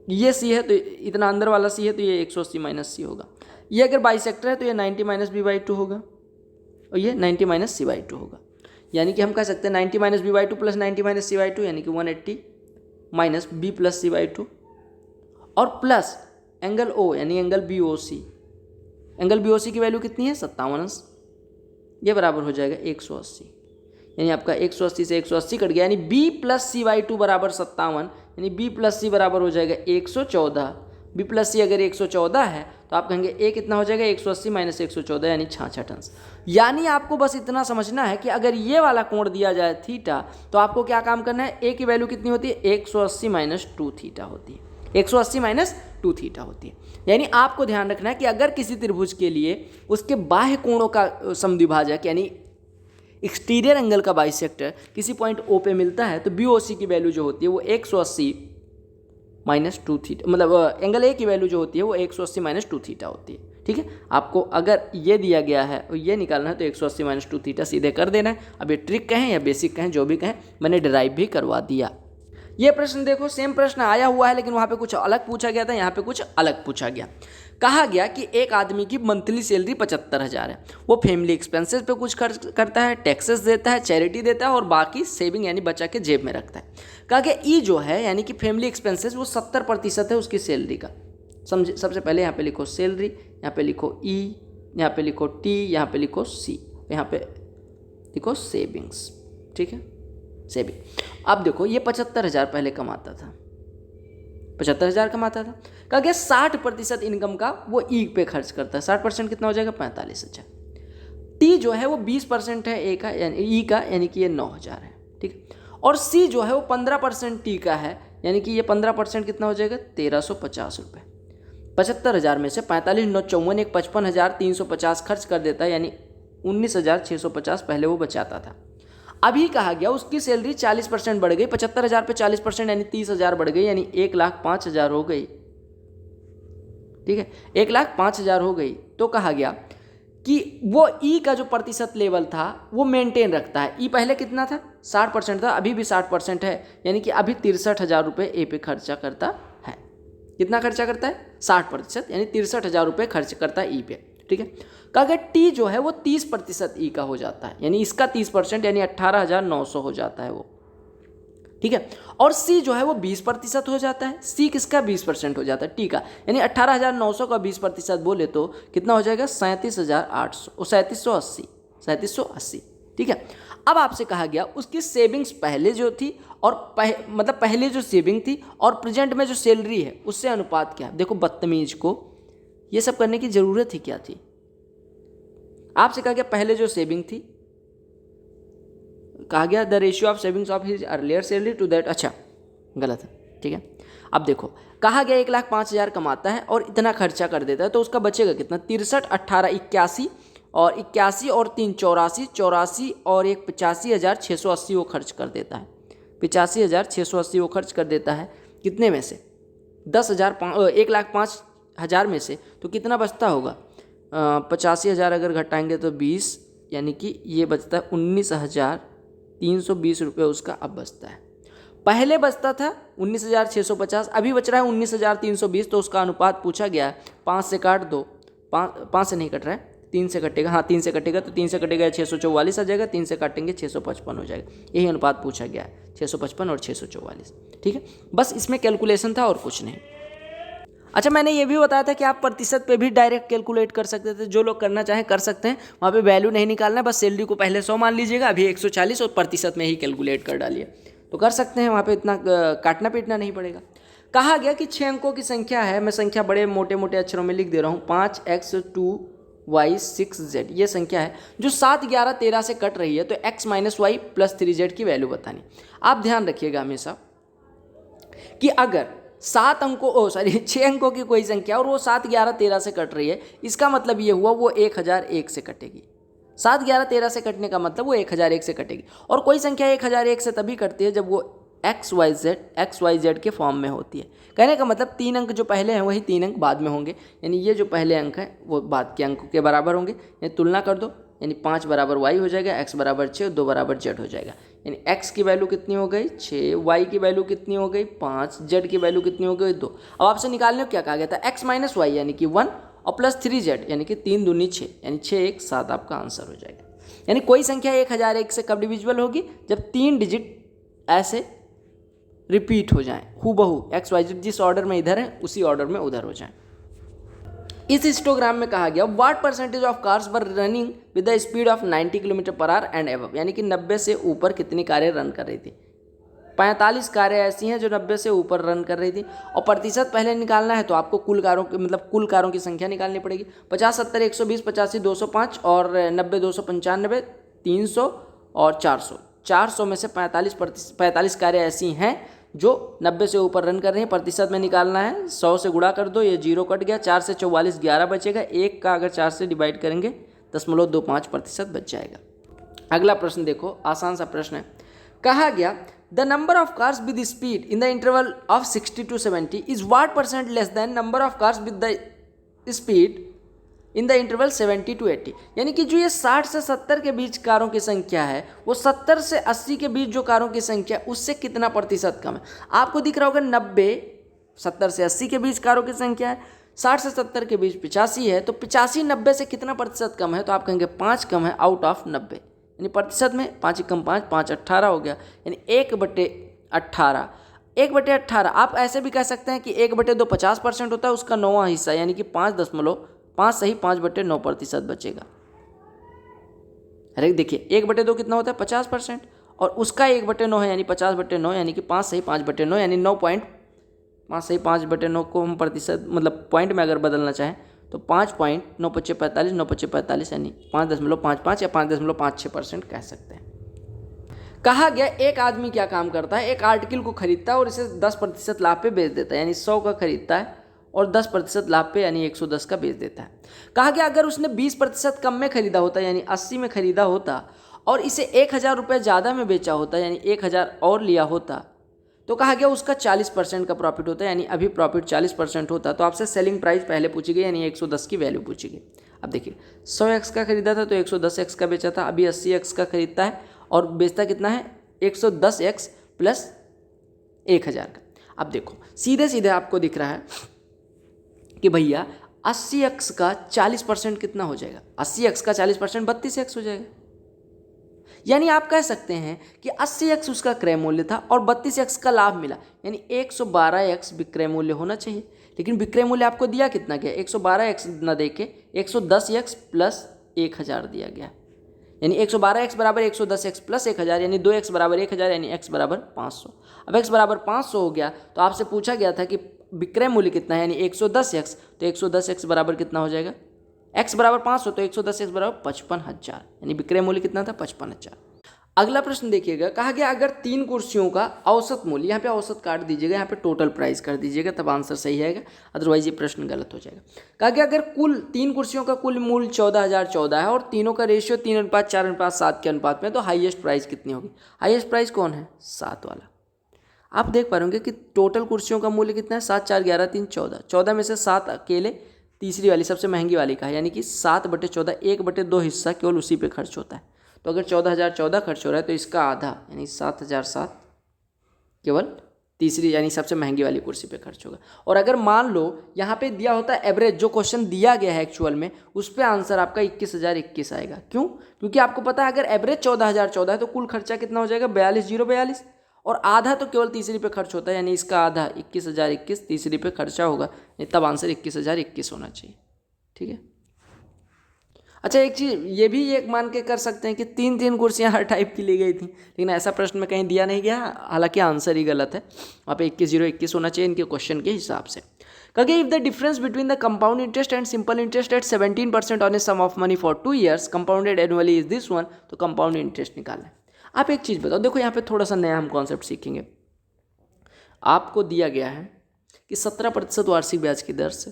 ये C है तो इतना अंदर वाला C है तो ये 180 माइनस C होगा। ये अगर बाइसेक्टर है तो ये 90 माइनस B/2 होगा, और ये 90 माइनस C/2 होगा। यानी कि हम कह सकते हैं 90 minus B/2 plus 90 minus C/2, यानी कि 180 माइनस B प्लस C/2, और प्लस एंगल O यानी एंगल BOC। एंगल BOC की वैल्यू कितनी है, 57 अंश। ये बराबर हो जाएगा 180, यानी आपका 180 से 180 कट गया, यानी b प्लस सी बाई 2 बराबर 57, यानी b प्लस सी बराबर हो जाएगा 114। b प्लस सी अगर 114 है तो आप कहेंगे a कितना हो जाएगा 180 माइनस 114 यानी 66 अंश। यानी आपको बस इतना समझना है कि अगर ये वाला कोण दिया जाए थीटा तो आपको क्या काम करना है, a की वैल्यू कितनी होती है 180 माइनस 2 थीटा होती है, 180 माइनस 2 थीटा होती है। यानी आपको ध्यान रखना है कि अगर किसी त्रिभुज के लिए उसके बाह्य कोणों का समद्विभाजक यानी एक्सटीरियर एंगल का बाइसेक्टर किसी पॉइंट O पे मिलता है तो BOC की वैल्यू जो होती है वो 180 माइनस 2 थीटा, मतलब एंगल A की वैल्यू जो होती है वो 180 माइनस 2 थीटा होती है। ठीक है, आपको अगर ये दिया गया है और ये निकालना है तो 180 माइनस 2 थीटा सीधे कर देना है। अब ये ट्रिक कहें या बेसिक कहें, जो भी कहें, मैंने डिराइव भी करवा दिया। ये प्रश्न देखो, सेम प्रश्न आया हुआ है लेकिन वहाँ पे कुछ अलग पूछा गया था, यहाँ पे कुछ अलग पूछा गया। कहा गया कि एक आदमी की मंथली सैलरी 75,000 है, वो फैमिली एक्सपेंसेस पे कुछ खर्च करता है, टैक्सेस देता है, चैरिटी देता है और बाकी सेविंग यानी बचा के जेब में रखता है। कहा गया ई जो है यानी कि फैमिली एक्सपेंसेस वो 70% है उसकी सैलरी का। समझे, सबसे पहले यहाँ पे लिखो सैलरी, यहाँ पे लिखो ई, यहाँ पे लिखो टी, यहाँ पे लिखो सी, यहाँ पे लिखो सेविंग्स। ठीक है, सेविंग। अब देखो ये 75,000 पहले कमाता था, 75,000 कमाता था। कहा गया 60% इनकम का वो ई पे खर्च करता है। 60% कितना हो जाएगा 45,000। टी जो है वो 20% है ए का यानी ई का, यानी कि ये 9,000 है। ठीक है, और सी जो है वो 15% टी का है, यानी कि ये 15% कितना हो जाएगा 1,350 रुपये। 75,000 में से 45 9 54 एक 55,350 खर्च कर देता है, यानी 19,650 पहले वो बचाता था। अभी कहा गया उसकी सैलरी 40% बढ़ गई, 75,000 पे 40% यानी 30,000 बढ़ गई, यानी 1,05,000 हो गई। ठीक है, 1,05,000 हो गई। तो कहा गया कि वो ई का जो प्रतिशत लेवल था वो मेंटेन रखता है। ई पहले कितना था 60% था, अभी भी 60% है, यानी कि अभी 63,000 रुपये ए पे खर्चा करता है। कितना खर्चा करता है 60%, यानी 63,000 रुपये खर्च करता है ई पे। ठीक है, कहा गया टी जो है वो 30% ई का हो जाता है, यानी इसका 30% यानी 18,900 हो जाता है वो। ठीक है, और सी जो है वो 20% हो जाता है। सी किसका 20% हो जाता है टी का, यानी 18,900 का 20% बोले तो कितना हो जाएगा 37,800 3780। ठीक है, अब आपसे कहा गया उसकी सेविंग्स पहले जो थी और मतलब पहले जो सेविंग थी और प्रेजेंट में जो सैलरी है उससे अनुपात क्या। देखो बदतमीज को ये सब करने की ज़रूरत ही क्या थी। आपसे कहा गया पहले जो सेविंग थी, कहा गया the ratio of savings of his earlier salary to that, अच्छा गलत है। ठीक है, अब देखो कहा गया 1,05,000 कमाता है और इतना खर्चा कर देता है तो उसका बचेगा कितना 63 18 81 और 81 और 3 84 84 और एक 85,680 वो खर्च कर देता है। 85,680 वो खर्च कर देता है। कितने में से 1,05,000 में से तो कितना बचता होगा 85,000 अगर घटाएंगे तो 20, यानी कि ये बचता है 19,320 रुपये उसका अब बचता है। पहले बचता था 19,650, अभी बच रहा है 19,320। तो उसका अनुपात पूछा गया 5 से काट दो, 5 से नहीं कट रहा है 3 से कटेगा, हाँ 3 से कटेगा, तो 3 से कटेगा 644 आ जाएगा, 3 से काटेंगे 655 हो जाएगा। यही अनुपात पूछा गया है 655 और 644। ठीक है, बस इसमें कैलकुलेशन था और कुछ नहीं। अच्छा, मैंने ये भी बताया था कि आप प्रतिशत पे भी डायरेक्ट कैलकुलेट कर सकते थे, जो लोग करना चाहें कर सकते हैं। वहाँ पे वैल्यू नहीं निकालना है, बस सैलरी को पहले 100 मान लीजिएगा, अभी 140 और प्रतिशत में ही कैलकुलेट कर डालिए तो कर सकते हैं। वहाँ पे इतना काटना पीटना नहीं पड़ेगा। कहा गया कि 6 अंकों की संख्या है, मैं संख्या बड़े मोटे मोटे अक्षरों में लिख दे रहा हूँ, 5x 2y 6z ये संख्या है जो 7 11 13 से कट रही है। तो x - y + 3z की वैल्यू बतानी। आप ध्यान रखिएगा हमेशा कि अगर 6 अंकों की कोई संख्या और वो 7 11 13 से कट रही है, इसका मतलब ये हुआ वो 1001 से कटेगी। 7 11 13 से कटने का मतलब वो 1001 से कटेगी। और कोई संख्या 1001 से तभी कटती है जब वो XYZ के फॉर्म में होती है। कहने का मतलब 3 अंक जो पहले हैं वही 3 अंक बाद में होंगे, यानी ये जो पहले अंक है वो बाद के अंकों के बराबर होंगे। यानी तुलना कर दो, यानी 5 बराबर y हो जाएगा, x बराबर 6, 2 बराबर z हो जाएगा। यानी x की वैल्यू कितनी हो गई 6, y की वैल्यू कितनी हो गई 5, z की वैल्यू कितनी हो गई 2। अब आपसे निकालने को क्या कहा गया था x - y यानी कि 1 और +3z यानी कि 3 दूनी 6, यानी 6 1 7 आपका आंसर हो जाएगा। यानी कोई संख्या 1001 से कब डिविजिबल होगी, जब 3 डिजिट ऐसे रिपीट हो जाएं, हूबहू XYZ जिस ऑर्डर में इधर है उसी ऑर्डर में उधर हो जाएं। इस हिस्टोग्राम में कहा गया what percentage of cars were running with the speed of 90 kilometre per hour and above, यानी कि 90 से ऊपर कितनी कारें रन कर रही थी। 45 कारें ऐसी हैं जो 90 से ऊपर रन कर रही थी। और प्रतिशत पहले निकालना है तो आपको कुल कारों की मतलब कुल कारों की संख्या निकालनी पड़ेगी। 50, 70, 120, 85, 205 और 90, 295, 300 और 400। 400 में से 45 कारें ऐसी हैं जो 90 से ऊपर रन कर रही हैं। प्रतिशत में निकालना है, 100 से गुणा कर दो, ये 0 कट गया, 4 से 44 11 बचेगा। एक का अगर 4 से डिवाइड करेंगे 0.25% बच जाएगा। अगला प्रश्न देखो, आसान सा प्रश्न है। कहा गया the number of cars with speed in the interval of 60 to 70 is what percent less than number of cars with the speed in the interval 70 to 80, यानी कि जो ये 60 से 70 के बीच कारों की संख्या है वो 70 से 80 के बीच जो कारों की संख्या उससे कितना प्रतिशत कम है। आपको दिख रहा होगा 90 70 से 80 के बीच कारों की संख्या है, 60 से 70 के बीच 85 है, तो 85 90 से कितना प्रतिशत कम है, तो आप कहेंगे 5 कम है आउट ऑफ 90, यानी प्रतिशत में 5 कम 5 5 18 हो गया, यानी 1/18। 1/18 आप ऐसे भी कह सकते हैं कि 1/2 50% होता है, उसका 9वां हिस्सा यानी कि 5 सही 5/9% बचेगा। अरे देखिए 1/2 कितना होता है 50% और उसका 1/9 है यानी 50/9 यानी कि 5 सही 5/9 यानी 5 सही 5/9 को हम प्रतिशत मतलब पॉइंट में अगर बदलना चाहें तो 5.9 5 45 यानी 5.55 या 5.56% कह सकते हैं। कहा गया एक आदमी क्या काम करता है, एक आर्टिकल को खरीदता है और इसे 10% लाभ पे बेच देता है, यानी 100 का खरीदता है और 10% लाभ पे यानी 110 का बेच देता है। कहा गया अगर उसने 20% कम में खरीदा होता यानी 80 में खरीदा होता और इसे 1000 रुपये ज़्यादा में बेचा होता यानी 1000 और लिया होता तो कहा गया उसका 40% का प्रॉफिट होता है, यानी अभी प्रॉफिट 40% होता। तो आपसे सेलिंग प्राइस पहले पूछी गई यानी 110 की वैल्यू पूछी गई। अब देखिए 100x का खरीदा था तो 110x का बेचा था, अभी 80x का खरीदता है और बेचता कितना है 110x प्लस 1000 का। अब देखो सीधे सीधे आपको दिख रहा है कि भैया 80x का 40% कितना हो जाएगा, 80x का 40% 32x हो जाएगा। यानी आप कह सकते हैं कि 80x उसका क्रय मूल्य था और 32x का लाभ मिला, यानी 112x विक्रय मूल्य होना चाहिए। लेकिन विक्रय मूल्य आपको दिया कितना गया, 112x न दे के 110x प्लस 1000 दिया गया, यानी 112x बराबर 110x प्लस 1000 यानी 2x बराबर 1000 यानी x बराबर 500। अब x बराबर 500 हो गया तो आपसे पूछा गया था कि विक्रय मूल्य कितना है यानी 110x, तो 110x बराबर कितना हो जाएगा, x बराबर 500 तो 110x बराबर 55,000 यानी विक्रय मूल्य कितना था 55,000। अगला प्रश्न देखिएगा, कहा गया अगर 3 कुर्सियों का औसत मूल्य, यहाँ पे औसत काट दीजिएगा, यहाँ पे टोटल प्राइस कर दीजिएगा तब आंसर सही आएगा, अदरवाइज ये प्रश्न गलत हो जाएगा। कहा गया अगर कुल 3 कुर्सियों का कुल मूल्य 14,014 है और तीनों का रेशियो 3:4:7 के अनुपात में, तो हाईएस्ट प्राइस कितनी होगी। हाईएस्ट प्राइस कौन है, 7 वाला। आप देख पा रहे कि टोटल कुर्सियों का मूल्य कितना है 7 4 11 3 14, 14 में से 7 अकेले तीसरी वाली सबसे महंगी वाली का है, यानी कि 7/14 1/2 हिस्सा केवल उसी पे खर्च होता है। तो अगर 14,014 खर्च हो रहा है तो इसका आधा यानी 7,007 केवल तीसरी यानी सबसे महंगी वाली कुर्सी पे खर्च होगा। और अगर मान लो यहाँ पे दिया होता है एवरेज, जो क्वेश्चन दिया गया है एक्चुअल में, उस पे आंसर आपका 21,021 आएगा। क्यों, क्योंकि आपको पता है अगर एवरेज 14,014 है तो कुल खर्चा कितना हो जाएगा 42,042 और आधा तो केवल तीसरी पे खर्च होता है, यानी इसका आधा 21,021 तीसरी पे खर्चा होगा, तब आंसर 21,021 होना चाहिए। ठीक है। अच्छा एक चीज़ ये भी एक मान के कर सकते हैं कि 3 कुर्सियां हर टाइप की ली गई थी, लेकिन ऐसा प्रश्न में कहीं दिया नहीं गया, हालांकि आंसर ही गलत है, वहाँ पे 21,021 होना चाहिए इनके क्वेश्चन के हिसाब से। कहिए if the difference between the compound interest and simple interest at 17% on a sum of money for 2 years compounded annually is this one, तो कंपाउंड इंटरेस्ट निकालना है। आप एक चीज़ बताओ, देखो यहाँ पे थोड़ा सा नया हम कॉन्सेप्ट सीखेंगे। आपको दिया गया है कि 17% वार्षिक ब्याज की दर से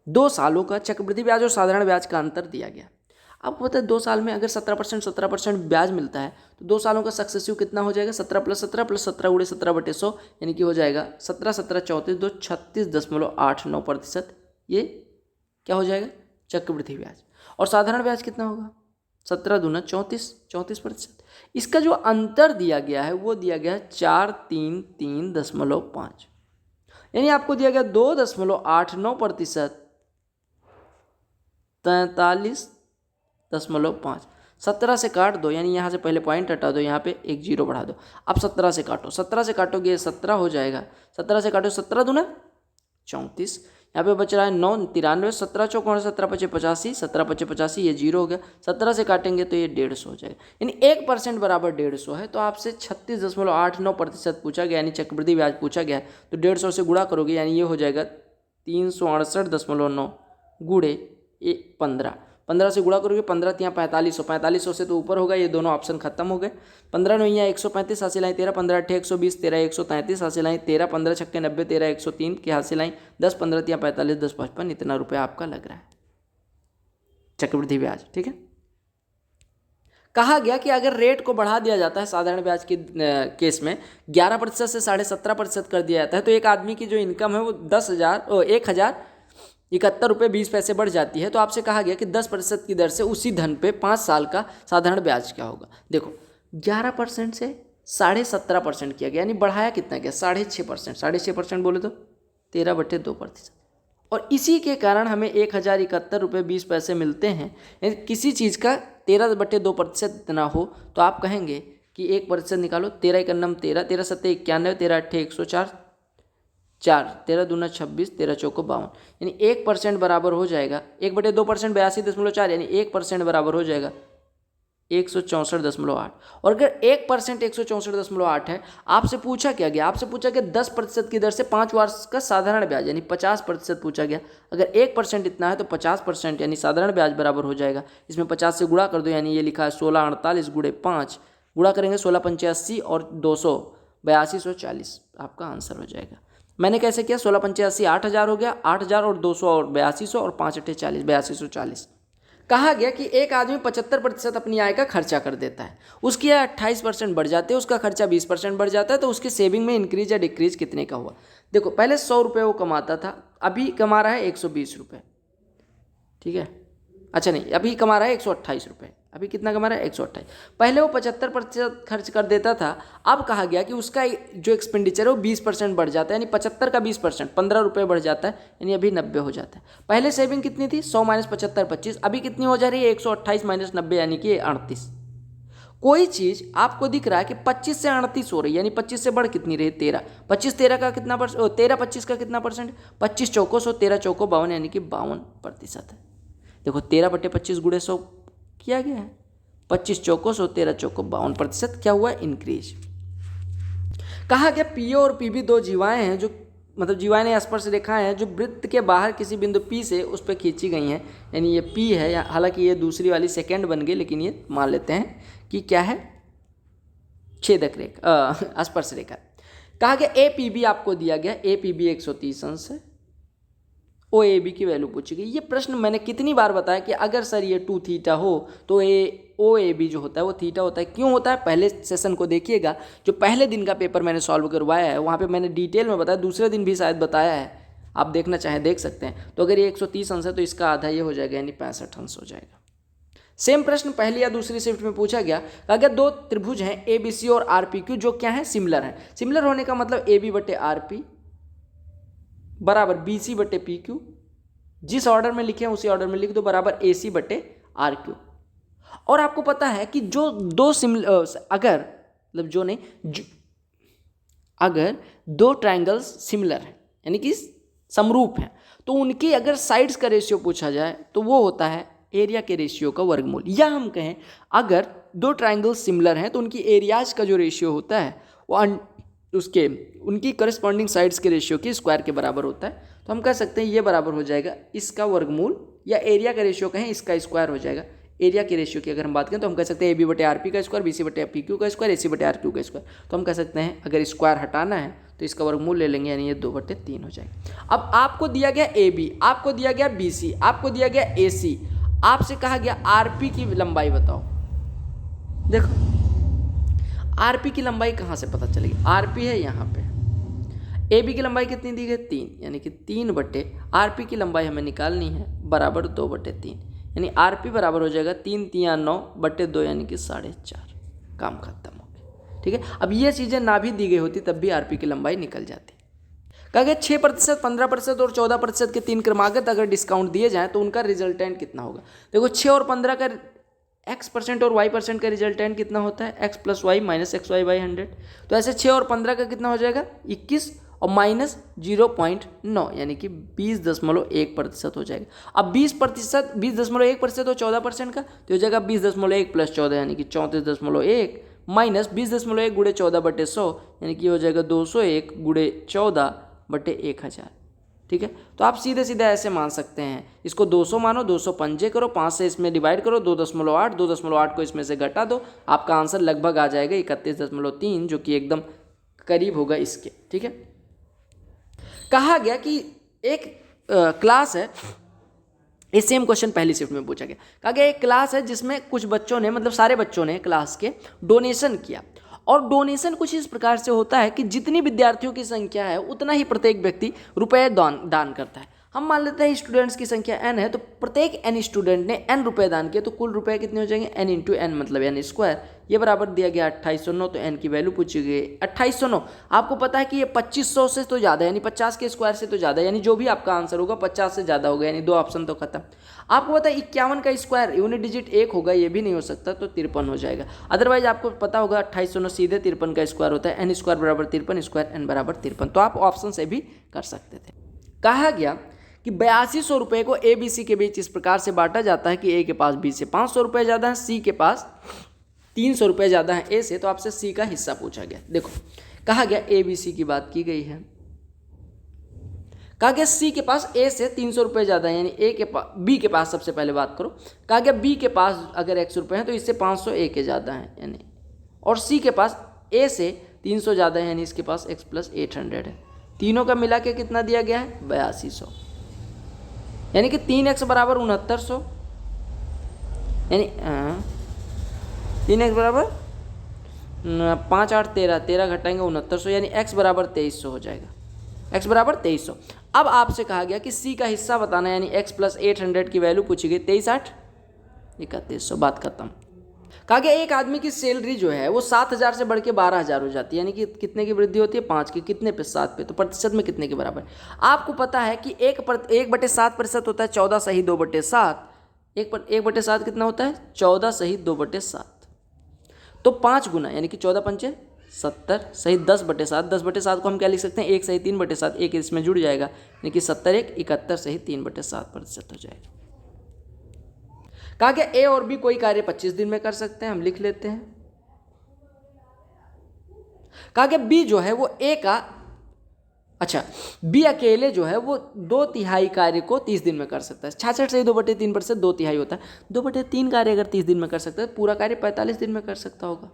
2 सालों का चक्रवृद्धि ब्याज और साधारण ब्याज का अंतर दिया गया। आपको पता है 2 साल में अगर 17% ब्याज मिलता है तो 2 सालों का सक्सेसिव कितना हो जाएगा 17 + 17 + 17 × 17/100 यानी कि हो जाएगा 17 17 34 2 36.89%। ये क्या हो जाएगा चक्रवृद्धि ब्याज। और साधारण ब्याज कितना होगा 17 दूना 34%। इसका जो अंतर दिया गया है वो दिया गया है 433.5, यानी आपको दिया गया 2.89%, 43.5। 17 से काट दो, यानी यहाँ से पहले पॉइंट हटा दो, यहाँ पे एक 0 बढ़ा दो। अब 17 से काटो, 17 से काटोगे 17 हो जाएगा, 17 से काटो 17 दूना 34, यहाँ पे बच रहा है 9, 93, 17 चौकों 17 पचे 85, 17 पचे 85, ये 0 हो गया। 17 से काटेंगे तो ये 150 हो जाएगा, यानी 1% बराबर 150 है। तो आपसे 36.89% पूछा गया, यानी चक्रवृद्धि ब्याज पूछा गया है। तो 150 से गुणा करोगे, यानी ये हो जाएगा 368.9 गुणे 15। 15 से गुणा करोगे, 15 यहाँ 4500, 4500 से तो ऊपर होगा, ये दोनों ऑप्शन खत्म हो गए। 15 9 135 हासिल आई 13, 15 8 120, 13 133 हासिल आई 13, 15 छक्के 90, 13 103 की हासिल आई 10, 15 यहाँ 45, 10 55, इतना रुपया आपका लग रहा है चक्रवृद्धि ब्याज। ठीक है, कहा गया कि अगर रेट को बढ़ा दिया जाता है साधारण ब्याज के केस में 11% से 17.5% कर दिया जाता है, तो एक आदमी की जो इनकम है वो 1,071.20 बढ़ जाती है। तो आपसे कहा गया कि 10% की दर से उसी धन पे 5 साल का साधारण ब्याज क्या होगा। देखो 11% से 17.5% किया गया, यानी बढ़ाया कितना गया 6.5%। 6.5% बोले तो 13/2%। और इसी के कारण हमें 1,071.20 मिलते हैं। यानी किसी चीज़ का 13/2% इतना हो तो आप कहेंगे कि 1% निकालो। 13 × 9 13, 13 × 7 91, 13 × 8 104, 4, 13 दूना 26, 13 चौको 52, यानी 1% बराबर हो जाएगा 1/2% 82.4, यानी 1% बराबर हो जाएगा 164.8। और अगर 1% 164.8 है, आपसे पूछा क्या गया, आपसे पूछा गया 10% की दर से 5 वर्ष का साधारण ब्याज, यानी 50% पूछा गया। अगर 1% इतना है तो 50% यानी साधारण ब्याज बराबर हो जाएगा। इसमें 50 से गुणा कर दो, यानी ये लिखा है 1648 गुणे 5, गुणा करेंगे 16 पंचे 80 और 200 8240, आपका आंसर हो जाएगा। मैंने कैसे किया, 16 पंचे 80 8,000 हो गया, 8,000 और 200 और 8200 और 5 8 40, 8240। कहा गया कि एक आदमी 75% अपनी आय का खर्चा कर देता है, उसकी आय 28% बढ़ जाती है, उसका खर्चा 20% बढ़ जाता है, तो उसकी सेविंग में इंक्रीज या डिक्रीज कितने का हुआ। देखो पहले 100 रुपये वो कमाता था, अभी कमा रहा है 120 रुपये। ठीक है, अच्छा नहीं, अभी कमा रहा है 128 रुपये। अभी कितना कमा रहा है 128। पहले वो 75% खर्च कर देता था, अब कहा गया कि उसका जो एक्सपेंडिचर है वो 20% बढ़ जाता है, यानी 75 का 20% 15 रुपये बढ़ जाता है, यानी अभी 90 हो जाता है। पहले सेविंग कितनी थी 100 - 75 25, अभी कितनी हो जा रही है 128 - 90, यानी कि 38। कोई चीज़ आपको दिख रहा है कि 25 से 38 हो रही है, यानी 25 से बढ़ कितनी रही 13, 25 13 का कितना 13 25 का कितना परसेंट, 25 चौको 100, 13 चौको 52, यानी कि 52% है। देखो 13/25 गुणे 100 किया गया है, 25 चौको 100, 13 चौको 52% क्या हुआ इंक्रीज। कहा गया पीओ और पीबी दो जीवाएं हैं, जो मतलब जीवाएं ने स्पर्श रेखाएं हैं जो वृत्त के बाहर किसी बिंदु पी से उस पर खींची गई हैं, यानी ये पी है, हालांकि ये दूसरी वाली सेकेंड बन गई, लेकिन ये मान लेते हैं कि क्या है छेदक रेखा स्पर्श रेखा। कहा गया ए पी बी आपको दिया गया, ए पी बी 130 अंश है, ओ ए बी की वैल्यू पूछी गई। ये प्रश्न मैंने कितनी बार बताया कि अगर सर ये 2 थीटा हो तो ओ ए बी जो होता है वो थीटा होता है। क्यों होता है, पहले सेशन को देखिएगा, जो पहले दिन का पेपर मैंने सॉल्व करवाया है वहाँ पे मैंने डिटेल में बताया, दूसरे दिन भी शायद बताया है, आप देखना चाहें देख सकते हैं। तो अगर ये 130 अंश है तो इसका आधा ये हो जाएगा, यानी 65 अंश हो जाएगा। सेम प्रश्न पहली या दूसरी शिफ्ट में पूछा गया, अगर दो त्रिभुज हैं ए बी सी और आर पी क्यू जो क्या है सिमिलर हैं। सिमिलर होने का मतलब ए बी बटे आर पी बराबर बी सी बटे पी क्यू, जिस ऑर्डर में लिखे हैं उसी ऑर्डर में लिख दो, बराबर ए सी बटे आर क्यू। और आपको पता है कि जो दो अगर मतलब जो नहीं अगर दो ट्रायंगल्स सिमिलर हैं यानी कि समरूप हैं, तो उनकी अगर साइड्स का रेशियो पूछा जाए तो वो होता है एरिया के रेशियो का वर्गमूल। या हम कहें अगर दो ट्रायंगल्स सिमिलर हैं तो उनकी एरियाज का जो रेशियो होता है वो उसके उनकी करस्पॉन्डिंग साइड्स के रेशियो के स्क्वायर के बराबर होता है। तो हम कह सकते हैं ये बराबर हो जाएगा इसका वर्गमूल, या एरिया का रेशियो कहें इसका स्क्वायर हो जाएगा। एरिया के रेशियो की अगर हम बात करें तो हम कह सकते हैं ए बी बटे आर पी का स्क्वायर, बी सी बटे पी क्यू का स्क्वायर, ए सी बटे आर क्यू का स्क्वायर। तो हम कह सकते हैं अगर स्क्वायर हटाना है तो इसका वर्गमूल ले लेंगे, यानी ये 2/3 हो जाएगा। अब आपको दिया गया ए बी, आपको दिया गया बी सी, आपको दिया गया ए सी, आपसे कहा गया आर पी की लंबाई बताओ। देखो आर पी की लंबाई कहाँ से पता चलेगी, आर पी है यहाँ पे, ए बी की लंबाई कितनी दी गई 3, यानी कि 3 बटे आर पी की लंबाई हमें निकालनी है बराबर 2/3, यानी आर पी बराबर हो जाएगा 3 3 9 बटे 2, यानी कि 4.5। काम खत्म हो गया। ठीक है, अब ये चीज़ें ना भी दी गई होती तब भी आर पी की लंबाई निकल जाती। कहा गया 6%, 15% और 14% के 3 क्रमागत अगर डिस्काउंट दिए जाएँ तो उनका रिजल्टेंट कितना होगा। देखो 6 और 15 का x% और y% का रिजल्टेंट कितना होता है, x + y - xy/100। तो ऐसे 6 और 15 का कितना हो जाएगा 21, और माइनस 0.9 यानी कि 20.1% हो जाएगा। अब 20%, 20.1% हो 14% का, तो हो जाएगा 20.1 प्लस 14 यानी कि 34.1 माइनस 20.1 गुणे 14/100 यानी कि हो जाएगा 201 गुणे 14/1000। ठीक है, तो आप सीधे सीधे ऐसे मान सकते हैं, इसको 200 मानो, 200 पंजे करो, 5 से इसमें डिवाइड करो, 2.8, 2.8 को इसमें से घटा दो, आपका आंसर लगभग आ जाएगा 31.3, जो कि एकदम करीब होगा इसके। ठीक है, कहा गया कि एक क्लास है, ये सेम क्वेश्चन पहली शिफ्ट में पूछा गया। कहा गया एक क्लास है जिसमें कुछ बच्चों ने, मतलब सारे बच्चों ने क्लास के डोनेशन किया, और डोनेशन कुछ इस प्रकार से होता है कि जितनी विद्यार्थियों की संख्या है उतना ही प्रत्येक व्यक्ति रुपए दान करता है। हम मान लेते हैं स्टूडेंट्स की संख्या n है, तो प्रत्येक n स्टूडेंट ने n रुपए दान किए, तो कुल रुपए कितने हो जाएंगे, n इंटू n मतलब n स्क्वायर, ये बराबर दिया गया 2809, तो n की वैल्यू पूछी गई 2809। आपको पता है कि ये 2500 से तो ज़्यादा, यानी 50 के स्क्वायर से तो ज़्यादा, यानी जो भी आपका आंसर होगा 50 से ज़्यादा होगा, यानी 2 ऑप्शन तो खत्म। आपको पता है 51 का स्क्वायर यूनिट डिजिट 1 होगा, ये भी नहीं हो सकता, तो 53 हो जाएगा। अदरवाइज आपको पता होगा 2809 सीधे 53 का स्क्वायर होता है, n स्क्वायर बराबर 53 स्क्वायर n बराबर 53, तो आप ऑप्शन से भी कर सकते थे। कहा गया कि 8200 रुपये को ए बी सी के बीच इस प्रकार से बांटा जाता है कि ए के पास बी से 500 रुपये ज़्यादा है, सी के पास 300 रुपये ज़्यादा है ए से, तो आपसे सी का हिस्सा पूछा गया। देखो, कहा गया ए बी सी की बात की गई है, कहा गया सी के पास ए से 300 रुपये ज़्यादा है, यानी ए के पास, बी के पास सबसे पहले बात करो, कहा गया बी के पास अगर 100 रुपये हैं तो इससे 500 ए के ज़्यादा है, यानी, और सी के पास ए से 300 ज़्यादा है, यानी इसके पास x प्लस 800 है। तीनों का मिला के कितना दिया गया है, 8200, यानी कि 3x बराबर 6900, यानी 3x बराबर 5 8 13, 13 घटाएंगे 6900, यानी x बराबर 2300 हो जाएगा, x बराबर 2300। अब आपसे कहा गया कि c का हिस्सा बताना, यानी x प्लस 800 की वैल्यू पूछी गई, 23 8 3100, बात खत्म। कहा गया एक आदमी की सैलरी जो है वो 7000 से बढ़ के 12000 हो जाती है, यानी कि कितने की वृद्धि होती है, 5 की, कितने पे, 7 पे, तो प्रतिशत में कितने के बराबर। आपको पता है कि 1/7% होता है 14 सही 2/7, 1/7 कितना होता है, 14 सही 2/7, तो 5 गुना, यानी कि 14 पंचे 70 सही 10/7, 10/7 को हम क्या लिख सकते हैं, 1 सही 3/7, एक इसमें जुड़ जाएगा, यानी कि 70 1 71 सही 3/7% हो जाएगा। कहा गया ए और बी कोई कार्य 25 दिन में कर सकते हैं, हम लिख लेते हैं। कहा गया बी जो है वो ए का, अच्छा, बी अकेले जो है वो 2/3 कार्य को 30 दिन में कर सकता है, 66 से 2/3% 2/3 होता है, 2/3 कार्य अगर 30 दिन में कर सकता है, पूरा कार्य 45 दिन में कर सकता होगा।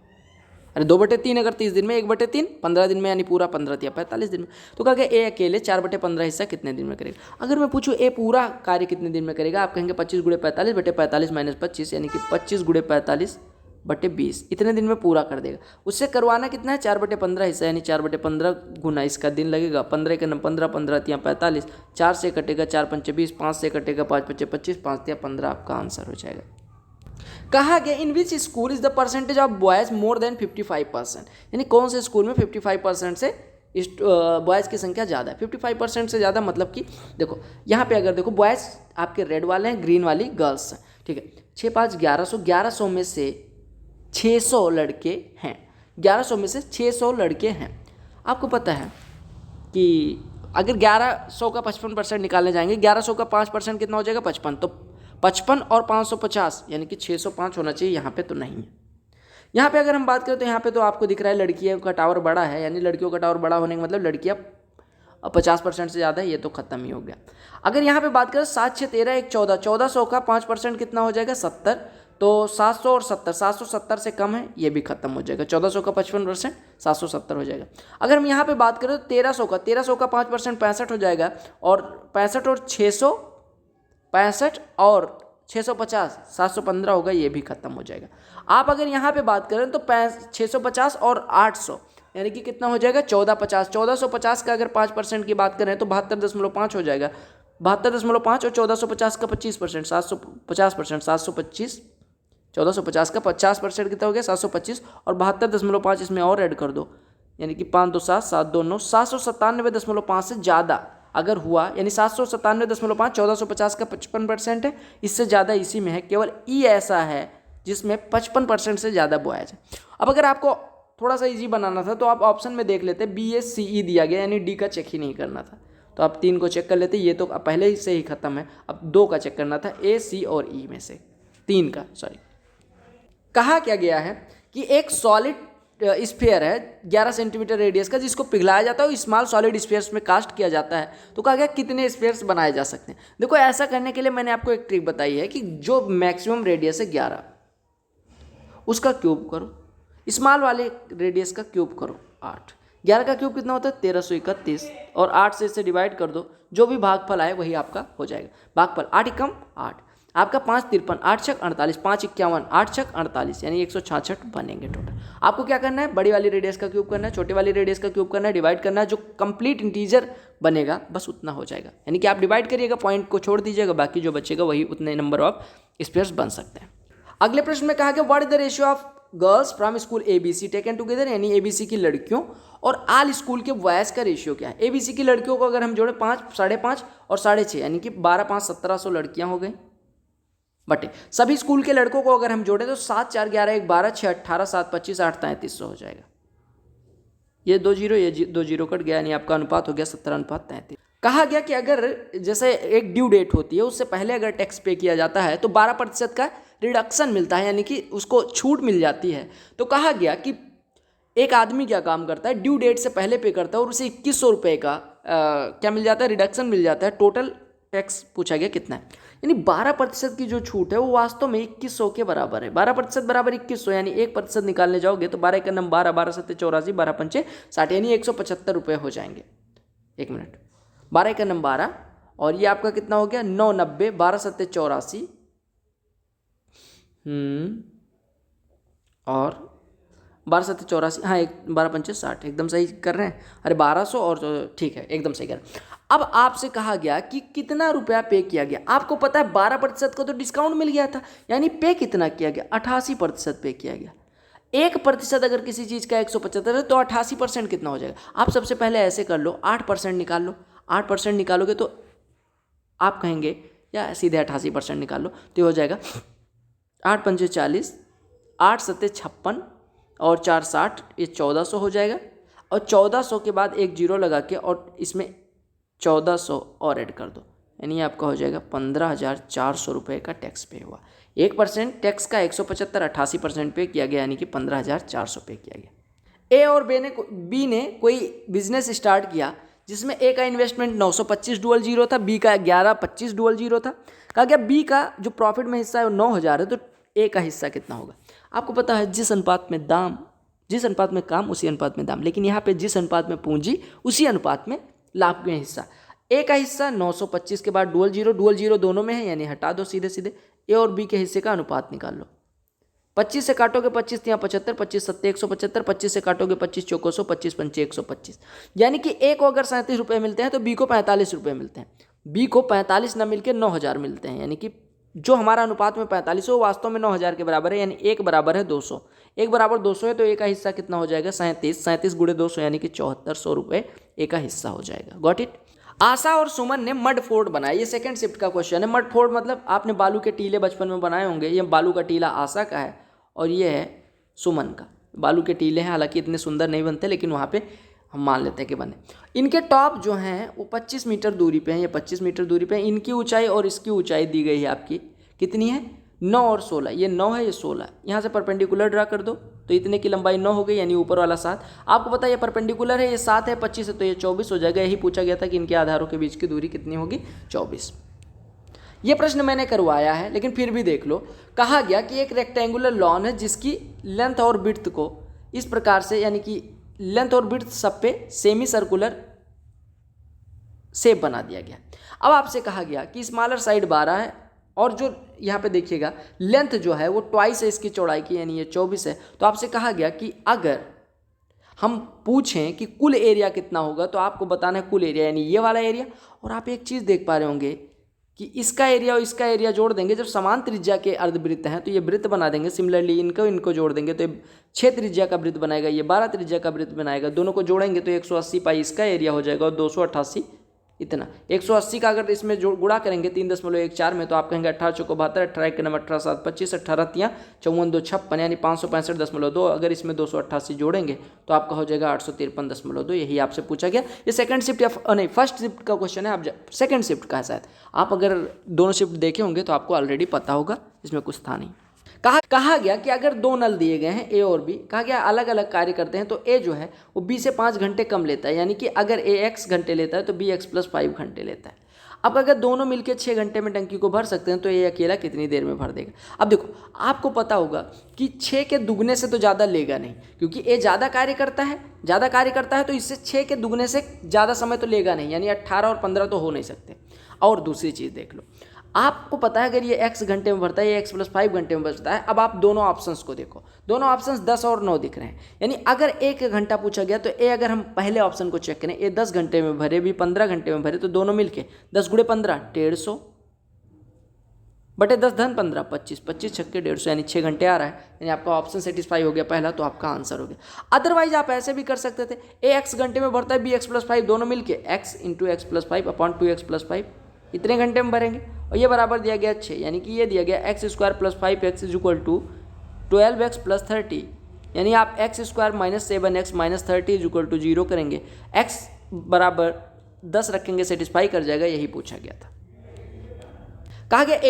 अरे 2/3 अगर 30 दिन में, 1/3 15 दिन में, यानी पूरा 15 या 45 दिन में। तो कहा गया ए अकेले 4/15 हिस्सा कितने दिन में करेगा। अगर मैं पूछूं ए पूरा कार्य कितने दिन में करेगा, आप कहेंगे 25 गुणे 45 बटे 45 माइनस 25, यानी कि 25 गुणे 45 बटे 20, इतने दिन में पूरा कर देगा। उससे करवाना कितना है, 4/15 हिस्सा, यानी 4/15 गुना इसका दिन लगेगा, 15 के 15 15 या 45, 4 से कटेगा 4 पंचे 20, 5 से कटेगा 5 पंचे 25, 5 या 15 आपका आंसर हो जाएगा। कहा गया in which school is the percentage of boys more than 55%, यानी कौन से स्कूल में 55% से बॉयज़ की संख्या ज़्यादा है। 55% से ज़्यादा मतलब कि देखो यहाँ पे अगर देखो बॉयज़ आपके रेड वाले हैं, ग्रीन वाली गर्ल्स हैं, ठीक है। 6 5 1100, 1100 में से 600 लड़के हैं, 1100 में से 600 लड़के हैं। आपको पता है कि अगर 1100 का 55% निकालने जाएंगे, 1100 का 5% कितना हो जाएगा, 55, तो 55 और 550 यानी कि 605 होना चाहिए, यहाँ पे तो नहीं है। यहाँ पे अगर हम बात करें तो यहाँ पे तो आपको दिख रहा है लड़कियों का टावर बड़ा है, यानी लड़कियों का टावर बड़ा होने का मतलब लड़कियाँ 50% से ज़्यादा है, ये तो ख़त्म ही हो गया। अगर यहाँ पे बात करें 7 6 13 1 14, 1400 का 5% कितना हो जाएगा, 70, तो 700 और 70, 770 से कम है, ये भी खत्म हो जाएगा। 1400 का 55% 770 हो जाएगा। अगर हम यहाँ पे बात करें तो 1300 का 5% 65 हो जाएगा, और 65 और 600, 65 और 650 715 होगा, ये भी खत्म हो जाएगा। आप अगर यहाँ पे बात करें तो 650 और 800 यानी कि कितना हो जाएगा, 1450। 1450 का अगर 5% की बात करें तो 72.5 हो जाएगा। 72.5 और 1450 का 25%, 750%, 725। 1450 का 50% कितना हो गया, 725, और 72.5 इसमें और ऐड कर दो, यानी कि 5 2 7 7 2 9, 797.5 से ज़्यादा अगर हुआ, यानी 797.5, 1450 का 55% है, इससे ज़्यादा इसी में है। केवल ई ऐसा है जिसमें 55% से ज़्यादा बॉयज़ है। अब अगर आपको थोड़ा सा इजी बनाना था तो आप ऑप्शन में देख लेते, BSCE दिया गया यानी डी का चेक ही नहीं करना था, तो आप 3 को चेक कर लेते, ये तो पहले ही से ही खत्म है, अब 2 का चेक करना था, A, C और E में से 3 का, सॉरी। कहा क्या गया है कि एक सॉलिड स्फीयर है 11 सेंटीमीटर रेडियस का, जिसको पिघलाया जाता है और स्मॉल सॉलिड स्फीयर्स में कास्ट किया जाता है, तो कहा गया कितने स्फीयर्स बनाए जा सकते हैं। देखो ऐसा करने के लिए मैंने आपको एक ट्रिक बताई है कि जो मैक्सिमम रेडियस है 11, उसका क्यूब करो, स्मॉल वाले रेडियस का क्यूब करो 8, 11 का क्यूब कितना होता है 1331, और 8 से इसे डिवाइड कर दो, जो भी भागफल आए वही आपका हो जाएगा। भागफल 8 एकम 8, आपका 5 53, 8 छक 48, 5 51, 8 छक 48, यानी 166 बनेंगे टोटल। आपको क्या करना है, बड़ी वाली रेडियस का क्यूब करना है, छोटी वाली रेडियस का क्यूब करना है, डिवाइड करना है, जो कंप्लीट इंटीजर बनेगा बस उतना हो जाएगा, यानी कि आप डिवाइड करिएगा, पॉइंट को छोड़ दीजिएगा, बाकी जो बचेगा वही उतने नंबर ऑफ स्पेयर्स बन सकते हैं। अगले प्रश्न में कहा गया what is the ratio of girls from school ABC taken together, यानी ABC की लड़कियों और आल स्कूल के बॉयज का रेशियो क्या है। ABC की लड़कियों को अगर हम जोड़े 5, 5.5 और 6.5, यानी कि 12, 5, 1700 लड़कियां हो गई, बटे सभी स्कूल के लड़कों को अगर हम जोड़े तो 7, 4, 11, 1, 12, 6, 18, 7, 25, 8, 3300 हो जाएगा। ये 2 जीरो, ये 2 जीरो कट गया, यानी आपका अनुपात हो गया 17:33। कहा गया कि अगर जैसे एक ड्यू डेट होती है, उससे पहले अगर टैक्स पे किया जाता है तो 12% का रिडक्शन मिलता है, यानी कि उसको छूट मिल जाती है। तो कहा गया कि एक आदमी क्या काम करता है, ड्यू डेट से पहले पे करता है और उसे 2100 रुपये का क्या मिल जाता है, रिडक्शन मिल जाता है। टोटल टैक्स पूछा गया कितना है, यानी 12% की जो छूट है वो वास्तव में 2100 के बराबर है। 12% बराबर 2100, यानी 1% निकालने जाओगे तो 12 का नम 12, 12 7 84, 12 पंचे 60, यानी 175 रुपये हो जाएंगे। 1 मिनट, 12 का नम 12 और ये आपका कितना हो गया 990, 12 7 84 और 12 7 84, हाँ 12 पंचे 60, एकदम सही कर रहे हैं। अरे 1200 और ठीक है, एकदम सही कर रहे हैं। अब आपसे कहा गया कि कितना रुपया पे किया गया। आपको पता है 12% का तो डिस्काउंट मिल गया था, यानी पे कितना किया गया 88% पे किया गया। 1% अगर किसी चीज़ का 175 है तो 88% कितना हो जाएगा। आप सबसे पहले ऐसे कर लो, 8% निकाल लो। 8% निकालोगे तो आप कहेंगे या सीधे 88% निकाल लो तो हो जाएगा 8 पंचे 40, 8 सत्ते 56 और 4 60, ये 1400 हो जाएगा। और 1400 के बाद एक जीरो लगा के और इसमें 1400 और ऐड कर दो, यानी आपका हो जाएगा 15,400 रुपये का टैक्स पे हुआ। 1% टैक्स का 175, 88% पे किया गया, यानी कि 15,400 पे किया गया। ए और बी ने कोई बिजनेस स्टार्ट किया जिसमें ए का इन्वेस्टमेंट 925 डुअल जीरो था, बी का 1125 डुअल जीरो था। कहा गया बी का जो प्रॉफिट में हिस्सा है वो 9000 है, तो ए का हिस्सा कितना होगा। आपको पता है जिस अनुपात में दाम, जिस अनुपात में काम उसी अनुपात में दाम, लेकिन यहाँ पे जिस अनुपात में पूंजी उसी अनुपात में लाभ में हिस्सा। ए का हिस्सा 925 के बाद डुअल जीरो दोनों में है, यानी हटा दो सीधे सीधे। ए और बी के हिस्से का अनुपात निकाल लो। 25 से काटोगे 25 यहाँ 75, 25 सत्ते 175, 25 से काटोगे 25 चौको 100, 25 पंचे 125, यानी कि ए को अगर 37 रुपये मिलते हैं तो बी को 45 रुपये मिलते हैं। बी को 45 ना मिलकर 9000 मिलते हैं, यानी कि जो हमारा अनुपात में 45 हो वास्तव में 9000 के बराबर है, यानी एक बराबर है 200। एक बराबर 200 है तो ए का हिस्सा कितना हो जाएगा 37, 37 गुणे 200, यानी कि 7400 रुपये ए का हिस्सा हो जाएगा। Got it. आशा और सुमन ने मड फोर्ट बनाया। ये सेकंड शिफ्ट का क्वेश्चन है। मड फोर्ट मतलब आपने बालू के टीले बचपन में बनाए होंगे। ये बालू का टीला आशा का है और ये है सुमन का। बालू के टीले हैं, हालांकि इतने सुंदर नहीं बनते, लेकिन वहाँ पे हम मान लेते हैं कि बने। इनके टॉप जो हैं वो 25 मीटर दूरी पे हैं, ये 25 मीटर दूरी पे हैं। इनकी ऊंचाई और इसकी ऊंचाई दी गई है आपकी, कितनी है 9 और 16। ये 9 है, ये 16 है। यहाँ से परपेंडिकुलर ड्रा कर दो तो इतने की लंबाई 9 हो गई, यानी ऊपर वाला 7। आपको पता है ये परपेंडिकुलर है, ये 7 है, 25 है तो ये 24 हो जाएगा। यही पूछा गया था कि इनके आधारों के बीच की दूरी कितनी होगी 24। ये प्रश्न मैंने करवाया है, लेकिन फिर भी देख लो। कहा गया कि एक रेक्टेंगुलर लॉन है जिसकी लेंथ और विड्थ को इस प्रकार से, यानी कि लेंथ और विड्थ सब पे सेमी सर्कुलर शेप बना दिया गया। अब आपसे कहा गया कि स्मॉलर साइड 12 है और जो यहाँ पे देखिएगा लेंथ जो है वो ट्वाइस है इसकी चौड़ाई की, यानी ये 24 है। तो आपसे कहा गया कि अगर हम पूछें कि कुल एरिया कितना होगा तो आपको बताना है कुल एरिया, यानी ये वाला एरिया। और आप एक चीज़ देख पा रहे होंगे कि इसका एरिया और इसका एरिया जोड़ देंगे, जब समान त्रिज्या के अर्धवृत्त हैं तो ये वृत्त बना देंगे। सिमिलरली इनको जोड़ देंगे तो 6 त्रिज्या का वृत्त बनाएगा, ये 12 त्रिज्या का वृत्त बनाएगा। दोनों को जोड़ेंगे तो 180 पाई इसका एरिया हो जाएगा और 288 इतना 180 का अगर इसमें जो गुणा करेंगे 3.14 में तो आप कहेंगे 18 चौको 72, 18 के नंबर 18 7 25, 18 तियाँ 54 2 56, यानी 565.2। अगर इसमें 288 जोड़ेंगे तो आपका हो जाएगा 853.2। यही आपसे पूछा गया। ये सेकंड शिफ्ट या नहीं फर्स्ट शिफ्ट का क्वेश्चन है। आप सेकंड शिफ्ट का है शायद। आप अगर दोनों शिफ्ट देखे होंगे तो आपको ऑलरेडी पता होगा, इसमें कुछ था नहीं। कहा गया कि अगर दो नल दिए गए हैं ए और बी, कहा गया अलग अलग कार्य करते हैं तो ए जो है वो बी से 5 घंटे कम लेता है, यानी कि अगर ए x घंटे लेता है तो बी x + 5 घंटे लेता है। अब अगर दोनों मिलकर 6 घंटे में टंकी को भर सकते हैं तो ए अकेला कितनी देर में भर देगा। अब देखो आपको पता होगा कि 6 के दुगने से तो ज़्यादा लेगा नहीं, क्योंकि ए ज़्यादा कार्य करता है तो इससे 6 के दुगने से ज़्यादा समय तो लेगा नहीं, यानी 18 और 15 तो हो नहीं सकते। और दूसरी चीज़ देख लो, आपको पता है अगर ये x घंटे में भरता है, ये x + 5 घंटे में भरता है। अब आप दोनों ऑप्शंस को देखो, दोनों ऑप्शंस 10 और 9 दिख रहे हैं, यानी अगर 1 घंटा पूछा गया तो ए अगर हम पहले ऑप्शन को चेक करें, ए 10 घंटे में भरे, भी 15 घंटे में भरे, तो दोनों मिलके 10 × 15 150 बटे 10 धन 15 25, 25 छक्के 150, यानी 6 घंटे आ रहा है। यानी आपका ऑप्शन सेटिस्फाई हो गया पहला, तो आपका आंसर हो गया। अदरवाइज आप ऐसे भी कर सकते थे, ए x घंटे में भरता है, बी x + 5, दोनों मिलके x × x + 5 अपॉन 2x + 5 इतने घंटे में भरेंगे। और ये बराबर दिया गया 6, यानी कि ये दिया गया x² + 5x = 12x + 30, यानी आप x² - 7x - 30 = 0 करेंगे, x बराबर 10 रखेंगे, सेटिस्फाई कर जाएगा। यही पूछा गया था। कहा गया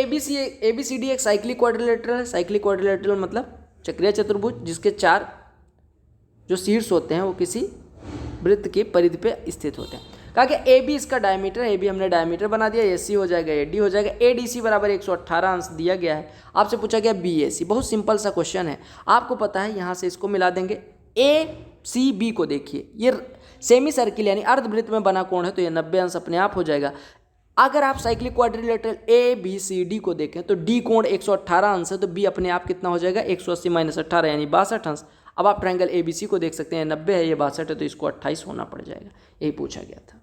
ABCD एक साइक्लिक क्वाड्रिलेटरल है। साइक्लिक क्वाड्रिलेटरल मतलब चक्रीय चतुर्भुज जिसके 4 जो शीर्ष होते हैं वो किसी वृत्त की परिधि पे स्थित होते हैं। कहा कि AB इसका डायमीटर, AB हमने डायमीटर बना दिया, AC हो जाएगा, AD हो जाएगा, ADC बराबर 118 अंश दिया गया है। आपसे पूछा गया BAC, बहुत सिंपल सा क्वेश्चन है, आपको पता है। यहाँ से इसको मिला देंगे, ACB को देखिए, ये सेमी सर्किल यानी अर्धवृत्त में बना कोण है, तो ये 90 अंश अपने आप हो जाएगा। अगर आप साइक्लिक क्वाड्रिलेटरल ABCD को देखें तो D कोण 118 अंश है, तो B अपने आप कितना हो जाएगा 180 - 18 यानी 62 अंश। अब आप ट्रायंगल ABC को देख सकते हैं, 90 है, ये 62 है, तो इसको 28 होना पड़ जाएगा। यही पूछा गया था।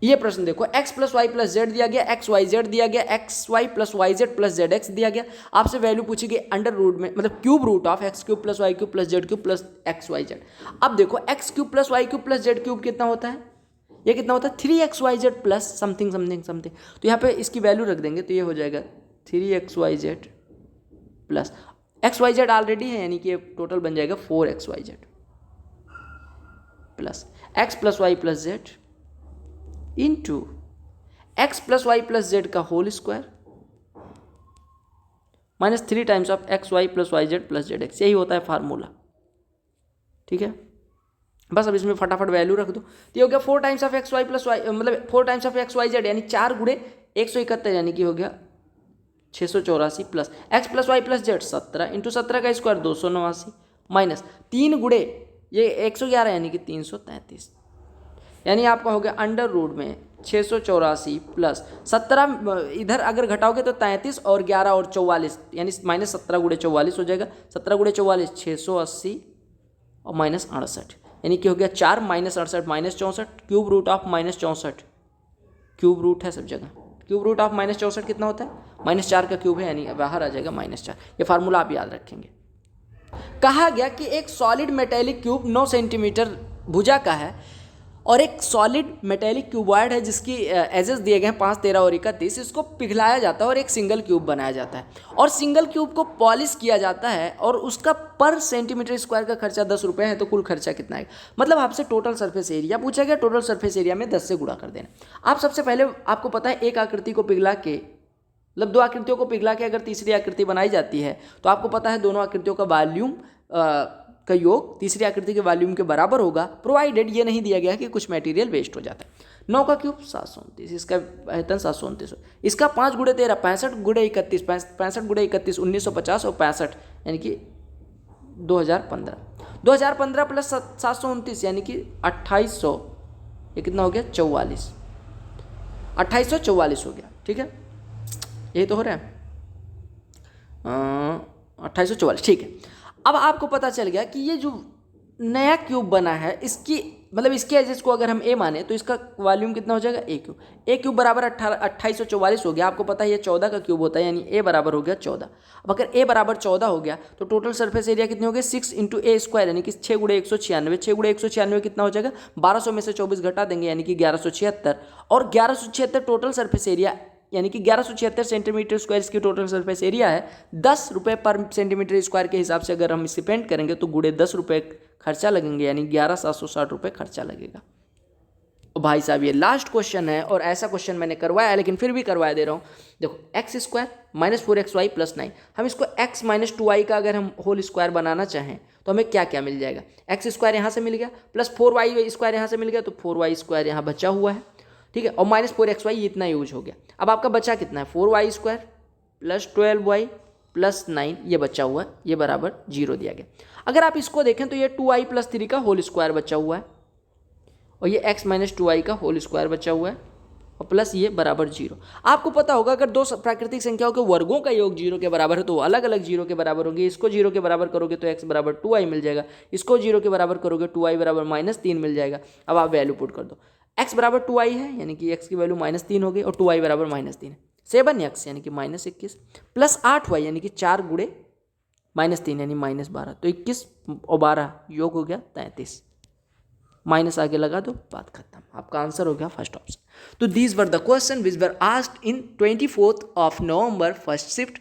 ये प्रश्न देखो, x + y + z दिया गया, xyz दिया गया, xy + yz + zx दिया गया। आपसे वैल्यू पूछी गई अंडर रूट में, मतलब cube root of x³ + y³ + z³ + xyz। अब देखो x³ + y³ + z³ कितना होता है, ये कितना होता है 3xyz + समथिंग समथिंग समथिंग। तो यहाँ पे इसकी वैल्यू रख देंगे, तो ये हो जाएगा 3xyz + xyz ऑलरेडी है, यानी कि ये टोटल बन जाएगा 4xyz plus x + y + z into x + y + z का whole square minus 3 times of xy + yz + zx। यही होता है फार्मूला, ठीक है। बस अब इसमें फटाफट वैल्यू रख दो, तो ये हो गया 4 टाइम्स ऑफ xy + y, मतलब 4 टाइम्स ऑफ xyz यानी 4 × 171, यानी कि हो गया 684 plus x + y + z 17 into 17 का स्क्वायर 289 माइनस 3 × ये 111 यानी कि 333, यानी आपका हो गया अंडर रूट में 684 प्लस 17, इधर अगर घटाओगे तो 33 और 11 और 44, यानी -17 × 44 हो जाएगा। 17 × 44 680 और -68, यानी कि हो गया 4 - 68 -64 cube root of -64, cube root है सब जगह। क्यूब रूट ऑफ -64 कितना होता है, -4 का क्यूब है, यानी बाहर आ जाएगा -4। ये फार्मूला आप याद रखेंगे। कहा गया कि एक सॉलिड मेटेलिक क्यूब 9 सेंटीमीटर भुजा का है और एक सॉलिड मेटेलिक क्यूबॉइड है जिसकी एजेस दिए गए हैं 5, 13 और 31। इसको पिघलाया जाता है और एक सिंगल क्यूब बनाया जाता है और सिंगल क्यूब को पॉलिश किया जाता है और उसका पर सेंटीमीटर स्क्वायर का खर्चा 10 रुपये है। तो कुल खर्चा कितना है, मतलब आपसे टोटल सरफेस एरिया पूछा गया, टोटल सरफेस एरिया में 10 से गुणा कर देना। आप सबसे पहले आपको पता है एक आकृति को पिघला के, मतलब 2 आकृतियों को पिघला के अगर तीसरी आकृति बनाई जाती है तो आपको पता है दोनों आकृतियों का वॉल्यूम का योग तीसरी आकृति के वॉल्यूम के बराबर होगा, प्रोवाइडेड ये नहीं दिया गया कि कुछ मटेरियल वेस्ट हो जाता है। 9 का क्यूब 729, इसका आयतन 729, इसका 5 × 13 65 × 31, 65 × 31 1950 और 65 यानी कि 2015, 2015 प्लस 729 यानी कि 2800, ये कितना हो गया 44, 2844 हो गया, ठीक है। यही तो हो रहा है 2844, ठीक है। अब आपको पता चल गया कि ये जो नया क्यूब बना है, इसकी मतलब इसके एजेस को अगर हम ए माने तो इसका वॉल्यूम कितना हो जाएगा, ए क्यूब बराबर 2844 हो गया। आपको पता है ये 14 का क्यूब होता है, यानी ए बराबर हो गया 14। अब अगर ए बराबर 14 हो गया तो टोटल सरफेस एरिया कितने हो गए, 6 इंटू ए स्क्वायर, यानी कि 6 गुणे 196। 6 गुणे 196 कितना हो जाएगा, 1200 में से 24 घटा देंगे यानी कि 1176। और 1176 टोटल सरफेस एरिया यानी कि 1176 सेंटीमीटर स्क्वायर इसकी टोटल सरफेस एरिया है। 10 रुपये पर सेंटीमीटर स्क्वायर के हिसाब से अगर हम इसे पेंट करेंगे तो गुणे 10 रुपये खर्चा लगेंगे, यानी 11,760 रुपये खर्चा लगेगा। तो भाई साहब ये लास्ट क्वेश्चन है, और ऐसा क्वेश्चन मैंने करवाया है लेकिन फिर भी करवा दे रहा हूँ। देखो x square minus 4xy plus 9, हम इसको x माइनस 2y का अगर हम होल स्क्वायर बनाना चाहें तो हमें क्या क्या मिल जाएगा, एक्स स्क्वायर यहाँ से मिल गया, प्लस 4y स्क्वायर यहाँ से मिल गया, तो 4y स्क्वायर यहाँ बचा हुआ है, ठीक है, और माइनस 4xy इतना यूज हो गया। अब आपका बचा कितना है, 4y square plus 12y plus 9 ये बचा हुआ है, ये बराबर 0 दिया गया। अगर आप इसको देखें तो ये 2i प्लस 3 का होल स्क्वायर बचा हुआ है, और ये x माइनस 2i का होल स्क्वायर बचा हुआ है, और प्लस ये बराबर 0। आपको पता होगा अगर दो प्राकृतिक संख्याओं के वर्गों का योग 0 के बराबर है तो वो अलग अलग 0 के बराबर होंगे। इसको 0 के बराबर करोगे तो x बराबर 2i मिल जाएगा, इसको 0 के बराबर करोगे 2i बराबर -3 मिल जाएगा। अब आप वैल्यू पुट कर दो, x बराबर 2i है यानी कि x की वैल्यू -3 हो गई, और 2i बराबर -3 है, 7x यानी कि -21 प्लस 8y यानी कि 4 गुणे -3 यानी -12, तो 21 और 12 योग हो गया 33, माइनस आगे लगा दो, बात खत्म, आपका आंसर हो गया फर्स्ट ऑप्शन। तो these were the question which were asked in 24 of November first shift,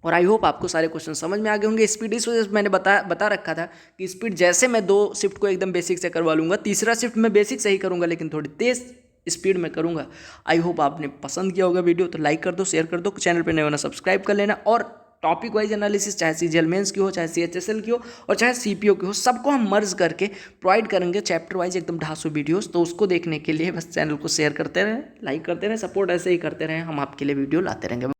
और आई होप आपको सारे क्वेश्चन समझ में आ गए होंगे। स्पीड इस वजह से मैंने बता रखा था कि स्पीड जैसे मैं 2 शिफ्ट को एकदम बेसिक से करवा लूँगा, तीसरा शिफ्ट में बेसिक से ही करूँगा लेकिन थोड़ी तेज़ स्पीड में करूँगा। आई होप आपने पसंद किया होगा वीडियो, तो लाइक कर दो, शेयर कर दो, चैनल पर नए होना सब्सक्राइब कर लेना। और टॉपिक वाइज एनालिसिस चाहे सीजीएल मेंस की हो, चाहे CHSL की हो, और चाहे CPO की हो, सबको हम मर्ज करके प्रोवाइड करेंगे चैप्टर वाइज एकदम 250 वीडियोस। तो उसको देखने के लिए बस चैनल को शेयर करते रहें, लाइक करते रहें, सपोर्ट ऐसे ही करते रहें, हम आपके लिए वीडियो लाते रहेंगे।